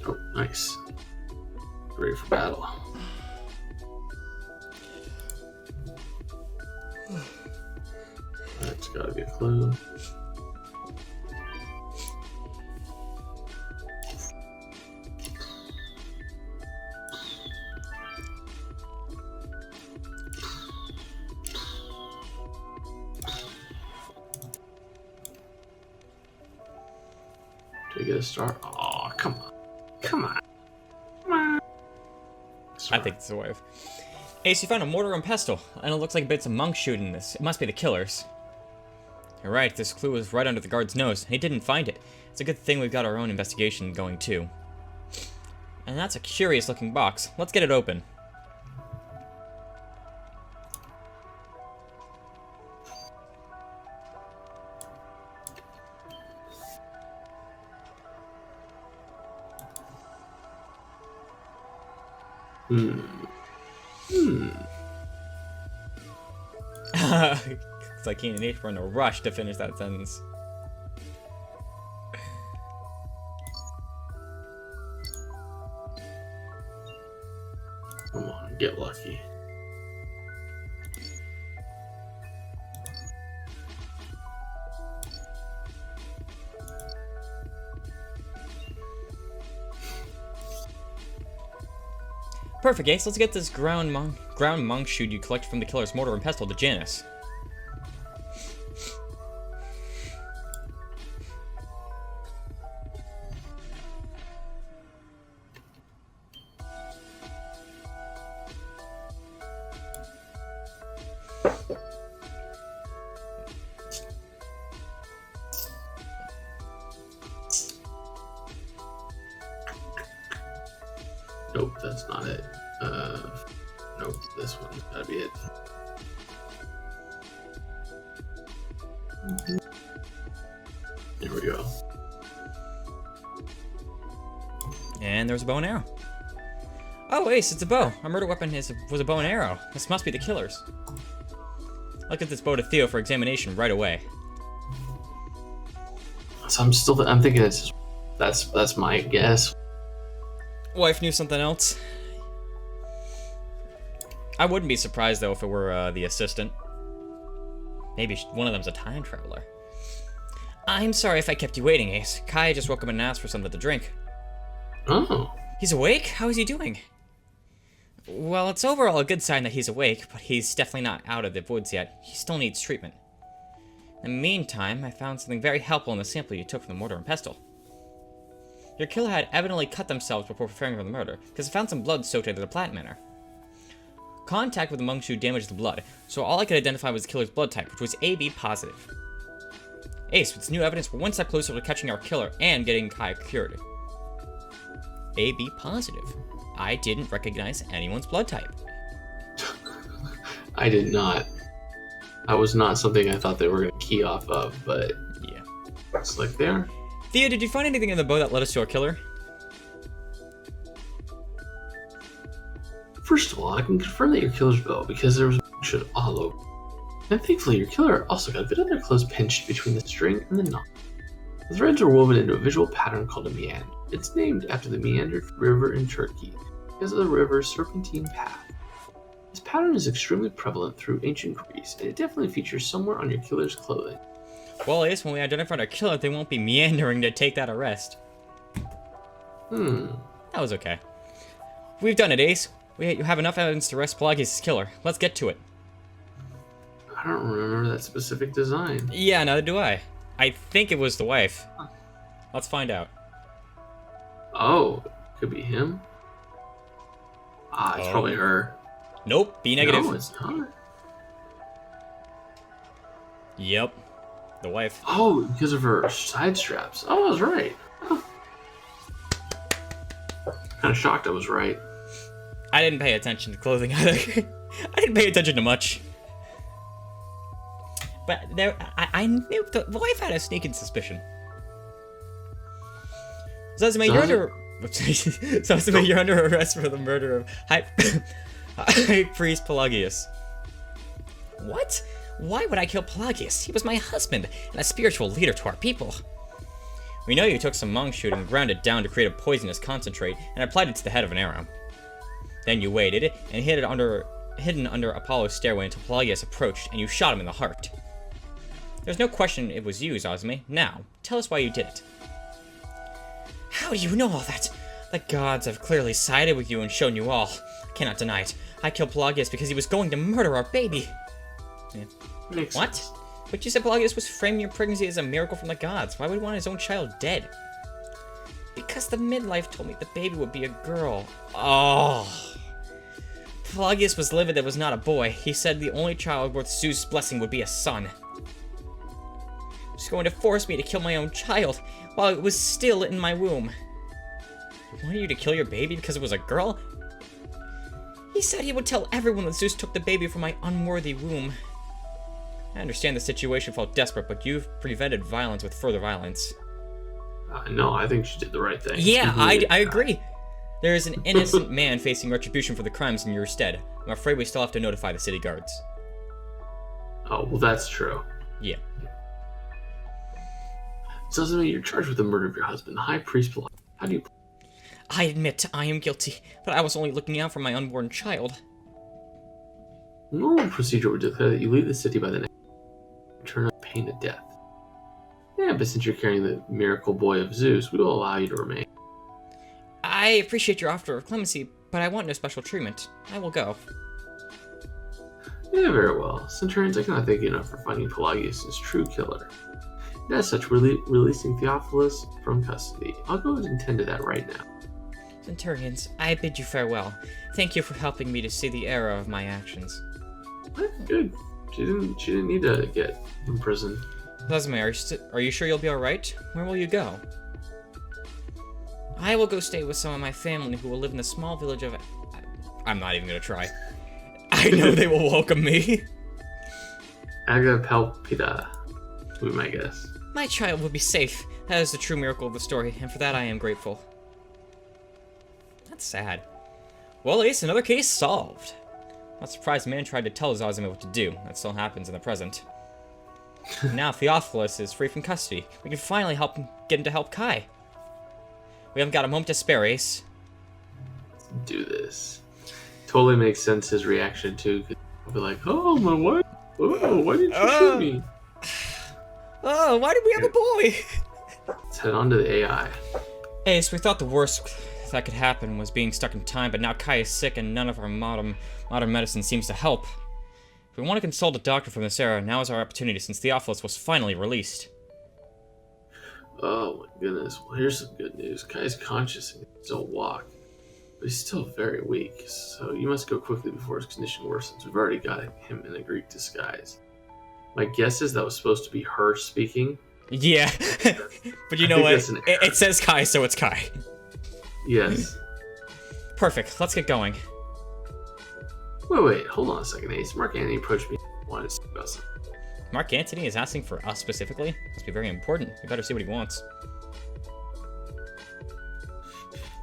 Oh, nice. Ready for battle. That's gotta be a clue. Do we get a star? Oh, come on. Come on. Come on. I think it's a wave. Ace, you found a mortar and pestle, and it looks like bits of monks shooting this. It must be the killers. You're right, this clue was right under the guard's nose, and he didn't find it. It's a good thing we've got our own investigation going, too. And that's a curious-looking box. Let's get it open. It's like he and Nate were in a rush to finish that sentence. Come on, get lucky. Perfect, Ace. Let's get this ground monk shoot you collected from the killer's mortar and pestle to Janice. Nope, that's not it. Nope, this one's gotta be it. There we go. And there's a bow and arrow. Oh, Ace, it's a bow. Our murder weapon was a bow and arrow. This must be the killer's. Look at this bow to Theo for examination right away. So I'm thinking that's my guess. Wife knew something else. I wouldn't be surprised, though, if it were the assistant. Maybe one of them's a time traveler. I'm sorry if I kept you waiting, Ace. Kai just woke up and asked for something to drink. Oh. He's awake? How is he doing? Well, it's overall a good sign that he's awake, but he's definitely not out of the woods yet. He still needs treatment. In the meantime, I found something very helpful in the sample you took from the mortar and pestle. Your killer had evidently cut themselves before preparing for the murder, because I found some blood soaked into the plant matter. Contact with the monk shoe damaged the blood, so all I could identify was the killer's blood type, which was AB positive. Ace, with this new evidence, we're one step closer to catching our killer and getting Kai cured. AB positive. I didn't recognize anyone's blood type. I did not. That was not something I thought they were going to key off of, but Yeah. it's like there. Thea, did you find anything in the bow that led us to our killer? First of all, I can confirm that your killer's bow because there was shit all over. And thankfully, your killer also got a bit of their clothes pinched between the string and the knot. The threads are woven into a visual pattern called a meander. It's named after the meandered river in Turkey because of the river's serpentine path. This pattern is extremely prevalent through ancient Greece, and it definitely features somewhere on your killer's clothing. Well, Ace, when we identified our killer, they won't be meandering to take that arrest. That was okay. We've done it, Ace. You have enough evidence to arrest Pelagius' killer. Let's get to it. I don't remember that specific design. Yeah, neither do I. I think it was the wife. Let's find out. Oh, could be him? It's probably her. Nope, be negative. No, it's not. Yep, the wife. Oh, because of her side straps. Oh, I was right. Oh. Kind of shocked I was right. I didn't pay attention to clothing either. I didn't pay attention to much. But I knew the wife had a sneaking suspicion. Zazame, you're under... Zazame, you're under arrest for the murder of High Priest Pelagius. What? Why would I kill Pelagius? He was my husband and a spiritual leader to our people. We know you took some monk shoot and ground it down to create a poisonous concentrate and applied it to the head of an arrow. Then you waited and hid it hidden under Apollo's stairway until Pelagius approached and you shot him in the heart. There's no question it was you, Zazame. Now, tell us why you did it. How do you know all that? The gods have clearly sided with you and shown you all. I cannot deny it. I killed Pelagius because he was going to murder our baby. Makes What? sense. But you said Pelagius was framing your pregnancy as a miracle from the gods. Why would he want his own child dead? Because the midlife told me the baby would be a girl. Oh. Pelagius was livid that it was not a boy. He said the only child worth Zeus' blessing would be a son. He was going to force me to kill my own child while it was still in my womb. He wanted you to kill your baby because it was a girl? He said he would tell everyone that Zeus took the baby from my unworthy womb. I understand the situation felt desperate, but you've prevented violence with further violence. No, I think she did the right thing. Yeah, I agree. There is an innocent man facing retribution for the crimes in your stead. I'm afraid we still have to notify the city guards. Oh, well, that's true. Yeah. Zazame, you're charged with the murder of your husband, the High Priest Pelagius. How do you... I admit I am guilty, but I was only looking out for my unborn child. Normal procedure would declare that you leave the city by the next return of pain to death. Yeah, but since you're carrying the miracle boy of Zeus, we will allow you to remain. I appreciate your offer of clemency, but I want no special treatment. I will go. Yeah, very well. Centurions, I cannot thank you enough for finding Pelagius' true killer. And as such, releasing Theophilus from custody. I'll go and tend to that right now. Centurions, I bid you farewell. Thank you for helping me to see the error of my actions. Good. She didn't need to get in prison. Zazame, are you sure you'll be alright? Where will you go? I will go stay with some of my family who will live in the small village of... I'm not even gonna try. I know they will welcome me. Agapelpida would be my guess. My child will be safe. That is the true miracle of the story, and for that I am grateful. That's sad. Well, Ace, another case solved. Not surprised the man tried to tell Zazame what to do. That still happens in the present. Now Theophilus is free from custody. We can finally get him to help Kai. We haven't got a moment to spare, Ace. Do this. Totally makes sense, his reaction too. He'll be like, oh, my what? Oh, why didn't you shoot me? Oh, why did we have a boy? Let's head on to the AI. Ace, we thought the worst that could happen was being stuck in time, but now Kai is sick and none of our modern medicine seems to help. If we want to consult a doctor from this era, now is our opportunity since Theophilus was finally released. Oh my goodness. Well, here's some good news. Kai's conscious and can still walk, but he's still very weak, so you must go quickly before his condition worsens. We've already got him in a Greek disguise. My guess is that was supposed to be her speaking. Yeah, but you know what? It says Kai, so it's Kai. Yes. Perfect, let's get going. Wait, hold on a second, Ace. Mark Antony approached me and wanted to speak about something. Mark Antony is asking for us specifically? Must be very important. We better see what he wants.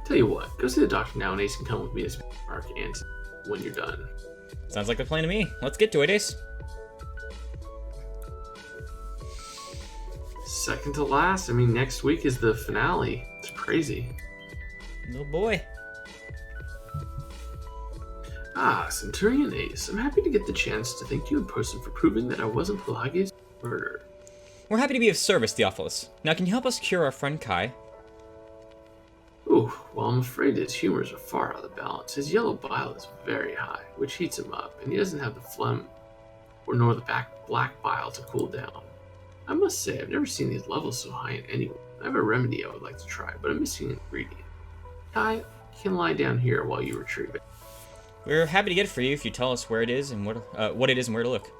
Tell you what, go see the doctor now and Ace can come with me to speak to Mark Antony when you're done. Sounds like a plan to me. Let's get to it, Ace. Second to last. I mean, next week is the finale. It's crazy. Oh boy. Ah, Centurion Ace. I'm happy to get the chance to thank you in person for proving that I wasn't Pelagia's murderer. We're happy to be of service, Theophilus. Now, can you help us cure our friend Kai? Ooh, well, I'm afraid his humors are far out of balance. His yellow bile is very high, which heats him up, and he doesn't have the phlegm nor the black bile to cool down. I must say, I've never seen these levels so high in anyone. I have a remedy I would like to try, but I'm missing an ingredient. Kai, you can lie down here while you retrieve it. We're happy to get it for you if you tell us where it is and what it is and where to look.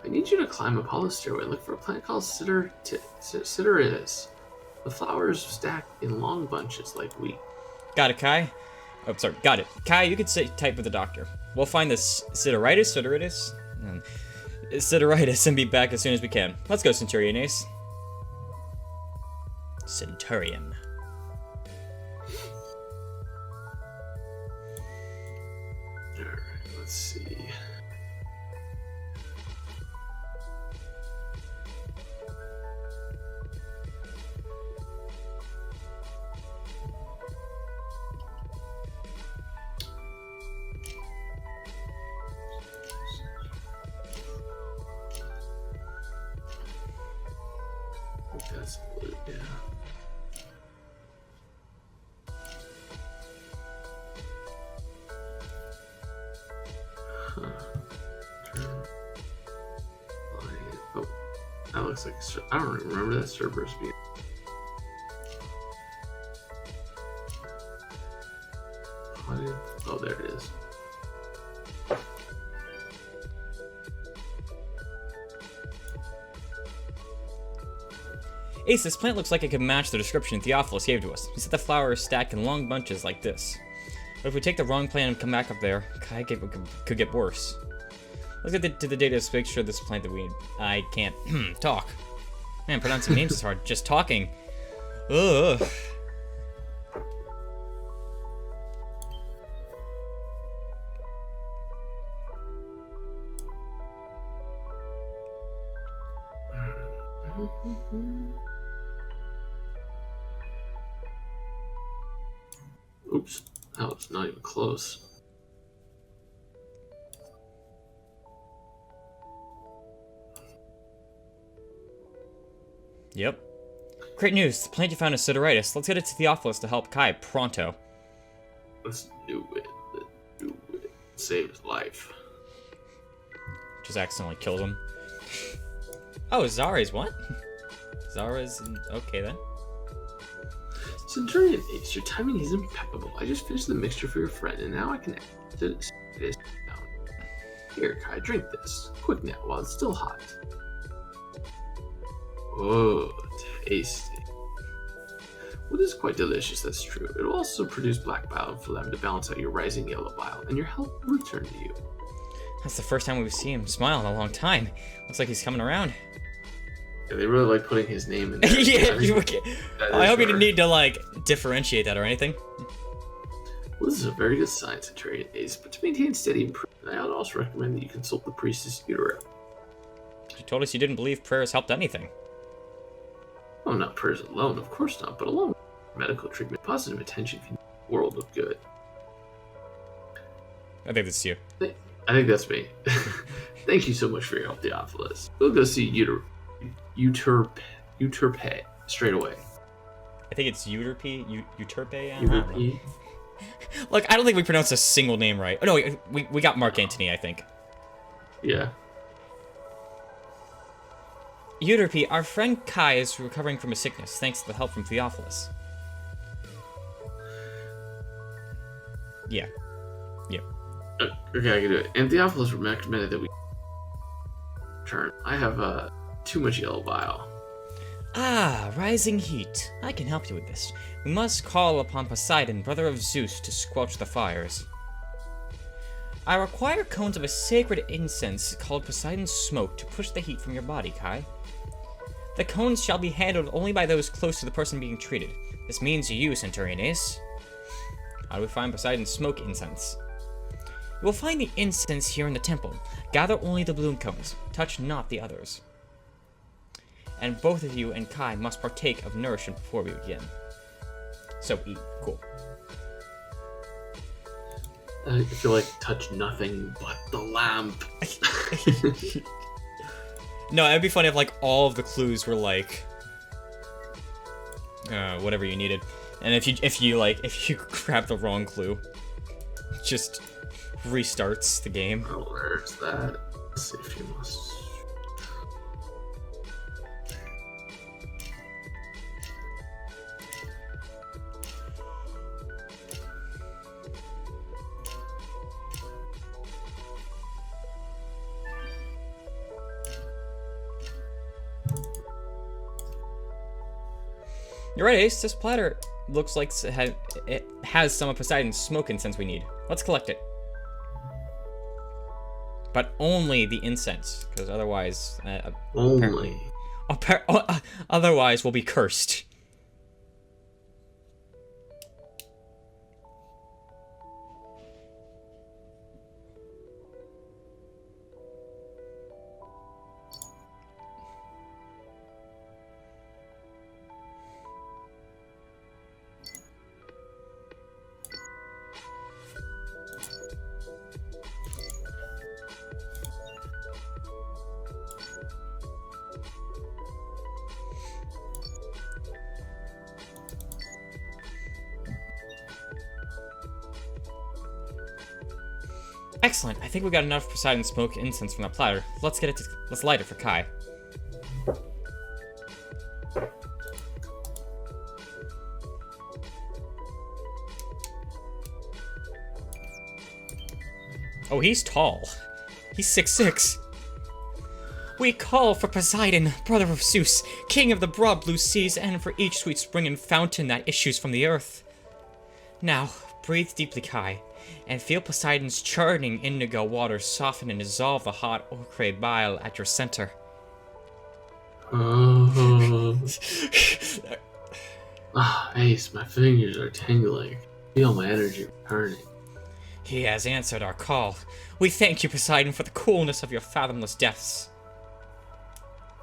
I need you to climb a hollow stairway and look for a plant called Sideritis. The flowers stack in long bunches like wheat. Got it, Kai? Oh, sorry, got it. Kai, you could type with the doctor. We'll find this Sideritis, and be back as soon as we can. Let's go, Centurion Ace. Centurion. Alright, let's see. That's blue, yeah. Huh. Oh, that looks like I don't even remember that Cerberus being. Oh, there it is. Ace, this plant looks like it could match the description Theophilus gave to us. He said the flowers stack in long bunches like this. But if we take the wrong plant and come back up there, Kai could get worse. Let's get to the data to make sure this plant that I can't talk. Man, pronouncing names is hard. Just talking. Ugh. Oops, that was not even close. Yep. Great news. The plant you found is Sideritis. Let's get it to Theophilus to help Kai pronto. Let's do it. Let's do it. Save his life. Just accidentally kills him. Oh, Zara's what? Zara's... okay then. Centurion Ace, your timing is impeccable. I just finished the mixture for your friend, and now I can add it down. Here, Kai, drink this. Quick now, while it's still hot. Oh, tasty. Well, this is quite delicious, that's true. It will also produce black bile and phlegm to balance out your rising yellow bile, and your health will return to you. That's the first time we've seen him smile in a long time. Looks like he's coming around. Yeah, they really like putting his name in there. Yeah, I hope you didn't need to, like, differentiate that or anything. Well, this is a very good sign, Centurion Ace, but to maintain steady improvement, I would also recommend that you consult the priestess Utero. She told us you didn't believe prayers helped anything. Oh, not prayers alone, of course not, but along with medical treatment, positive attention can do a world of good. I think this is you. I think that's me. Thank you so much for your help, Theophilus. We'll go see Euterpe straight away. I think it's Euterpe. Euterpe. Euterpe. Look, I don't think we pronounced a single name right. Oh no, we got Mark Antony, I think. Yeah. Euterpe, our friend Kai is recovering from a sickness thanks to the help from Theophilus. Yeah. Yep. Okay, I can do it. And Theophilus recommended that we turn. I have too much yellow bile. Ah, rising heat. I can help you with this. We must call upon Poseidon, brother of Zeus, to squelch the fires. I require cones of a sacred incense called Poseidon's smoke to push the heat from your body, Kai. The cones shall be handled only by those close to the person being treated. This means you, Centurion Ace. How do we find Poseidon's smoke incense? You will find the incense here in the temple. Gather only the bloom cones. Touch not the others. And both of you and Kai must partake of nourishment before we begin. So eat. Cool. I feel like touch nothing but the lamp. No, it'd be funny if like all of the clues were like whatever you needed, and if you grab the wrong clue, it just restarts the game. Oh, where's that? Let's see if you must. You're right, Ace. This platter looks like it has some of Poseidon's smoke incense we need. Let's collect it. But only the incense, because otherwise... Only. Otherwise, we'll be cursed. Excellent. I think we got enough Poseidon smoke incense from the platter. Let's light it for Kai. Oh, he's tall. He's 6'6". We call for Poseidon, brother of Zeus, king of the broad blue seas, and for each sweet spring and fountain that issues from the earth. Now, breathe deeply, Kai, and feel Poseidon's churning indigo waters soften and dissolve the hot ochre bile at your center. Ace, my fingers are tingling. Feel my energy returning. He has answered our call. We thank you, Poseidon, for the coolness of your fathomless depths.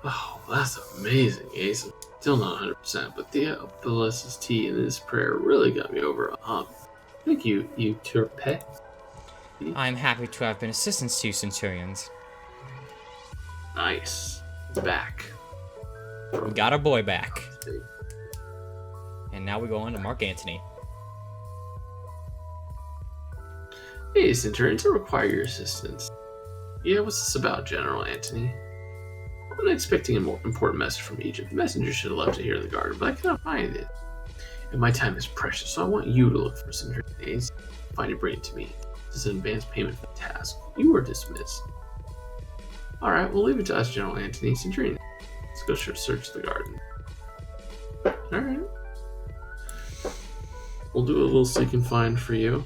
Oh, that's amazing, Ace. I'm still not 100%, but Theophilus' tea and his prayer really got me over a hump. Thank you, Euterpe. I'm happy to have been assistance to you, Centurions. Nice. Back. We got our boy back. And now we go on to Mark Antony. Hey, Centurions, I require your assistance. Yeah, what's this about, General Antony? I'm expecting a more important message from Egypt. The messenger should have left it here in the garden, but I cannot find it. And my time is precious, so I want you to look for Centurion Ace. Find it, bring it to me. This is an advance payment for the task. You are dismissed. Alright, we'll leave it to us, General Antony. Centurion, let's go search the garden. Alright. We'll do a little seek and find for you.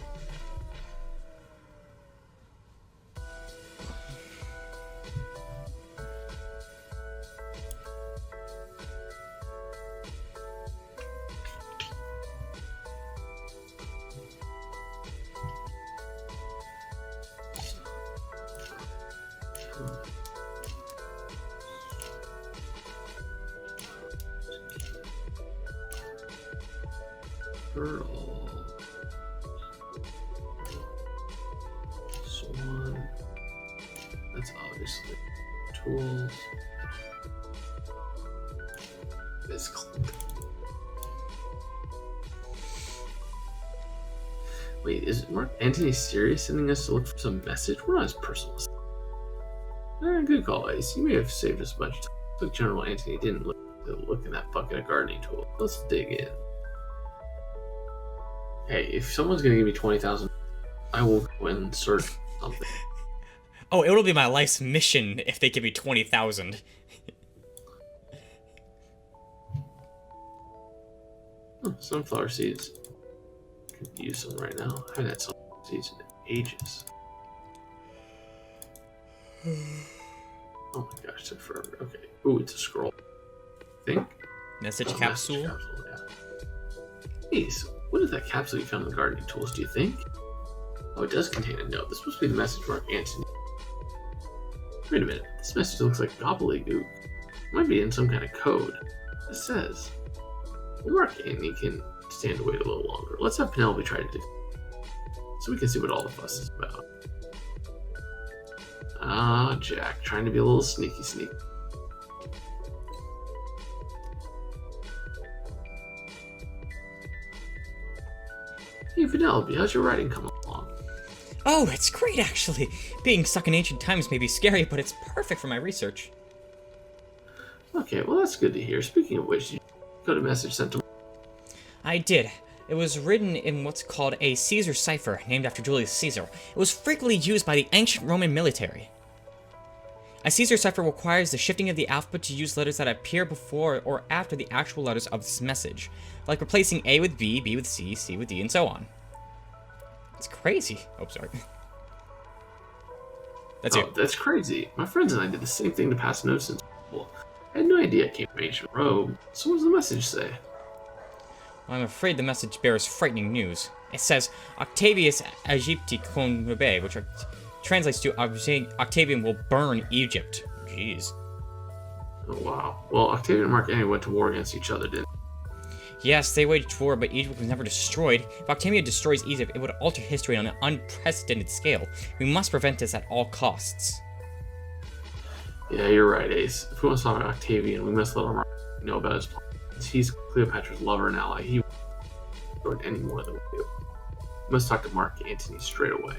Pearl. Swan. this called? Wait, is Mark Antony serious sending us to look for some message? We're not his personal assistant. Good call, Ace. You may have saved us a bunch of time. But General Antony didn't look in that bucket of gardening tools. Let's dig in. Hey, if someone's gonna give me 20,000, I will go and search something. Oh, it'll be my life's mission if they give me 20,000. Sunflower seeds. Could use some right now. I haven't had sunflower seeds in ages. Oh my gosh, took forever. Okay. Ooh, it's a scroll. Think. Message capsule. Message capsule, yeah. Hey, so what is that capsule you found in the gardening tools, do you think? Oh, it does contain a note. This must be the message Mark Antony. Wait a minute. This message looks like gobbledygook. It might be in some kind of code. It says, well, Mark Antony can stand to wait a little longer. Let's have Penelope try to do so we can see what all the fuss is about. Ah, Jack, trying to be a little sneaky. Hey, Penelope, how's your writing coming along? Oh, it's great, actually. Being stuck in ancient times may be scary, but it's perfect for my research. Okay, well, that's good to hear. Speaking of which, did you go to message sent to... I did. It was written in what's called a Caesar cipher, named after Julius Caesar. It was frequently used by the ancient Roman military. A Caesar cipher requires the shifting of the alphabet to use letters that appear before or after the actual letters of this message, like replacing A with B, B with C, C with D, and so on. It's crazy. Oh, sorry. That's it. That's crazy. My friends and I did the same thing to pass notes in school. I had no idea it came from ancient Rome. So what does the message say? I'm afraid the message bears frightening news. It says, Octavius Aegypti conube, which translates to Octavian will burn Egypt. Jeez. Oh, wow. Well, Octavian and Mark Antony went to war against each other, didn't they? Yes, they waged war, but Egypt was never destroyed. If Octavian destroys Egypt, it would alter history on an unprecedented scale. We must prevent this at all costs. Yeah, you're right, Ace. If we want to stop Octavian, we must let him know about his plans. He's Cleopatra's lover and ally. He won't do it any more than we do. We must talk to Mark Antony straight away.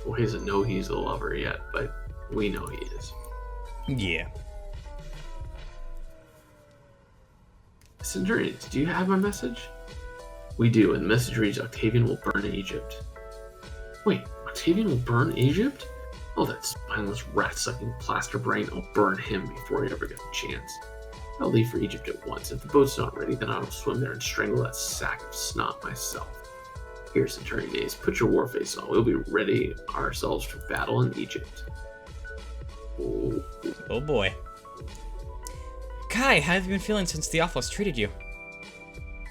Well, he doesn't know he's the lover yet, but we know he is. Yeah. Centurion, do you have my message? We do, and the message reads, Octavian will burn Egypt. Wait, Octavian will burn Egypt? Oh, that spineless rat-sucking plaster brain. I'll burn him before he ever gets a chance. I'll leave for Egypt at once. If the boat's not ready, then I'll swim there and strangle that sack of snot myself. Here, Centurion Ace, put your war face on. We'll be ready ourselves for battle in Egypt. Oh boy. Kai, how have you been feeling since Theophilus treated you?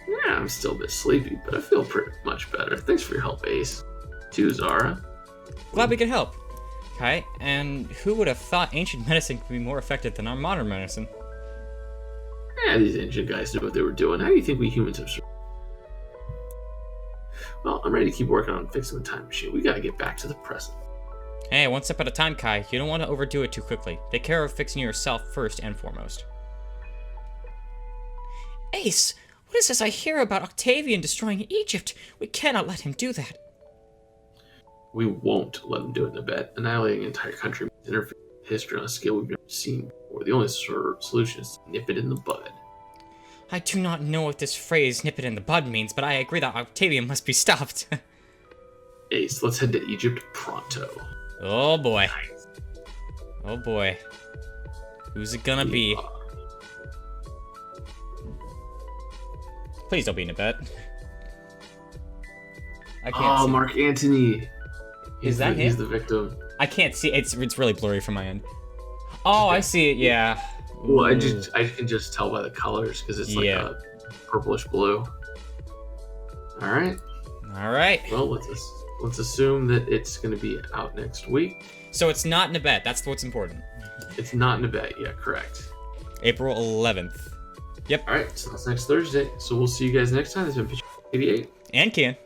Yeah, I'm still a bit sleepy, but I feel pretty much better. Thanks for your help, Ace. To Zara. Glad we could help. Kai, and who would have thought ancient medicine could be more effective than our modern medicine? Yeah, these ancient guys knew what they were doing. How do you think we humans have survived? Well, I'm ready to keep working on fixing the time machine. We gotta get back to the present. Hey, one step at a time, Kai. You don't want to overdo it too quickly. Take care of fixing yourself first and foremost. Ace, what is this I hear about Octavian destroying Egypt? We cannot let him do that. We won't let him do it in a bet. Annihilating an entire country means interfering with history on a scale we've never seen before. The only solution is to nip it in the bud. I do not know what this phrase nip it in the bud means, but I agree that Octavian must be stopped. Ace, let's head to Egypt pronto. Oh boy. Oh boy. Who's it gonna be? Please don't be in a bet. I can't see. Mark Antony. Is that him? He's the victim. I can't see. It's really blurry from my end. Oh, I see it. Yeah. Well, I can just tell by the colors because it's like a purplish blue. All right. All right. Well, let's assume that it's going to be out next week. So it's not in a bet. That's what's important. It's not in a bet. Yeah, correct. April 11th. Yep. All right. So that's next Thursday. So we'll see you guys next time. This has been Pitch 88. And Kian.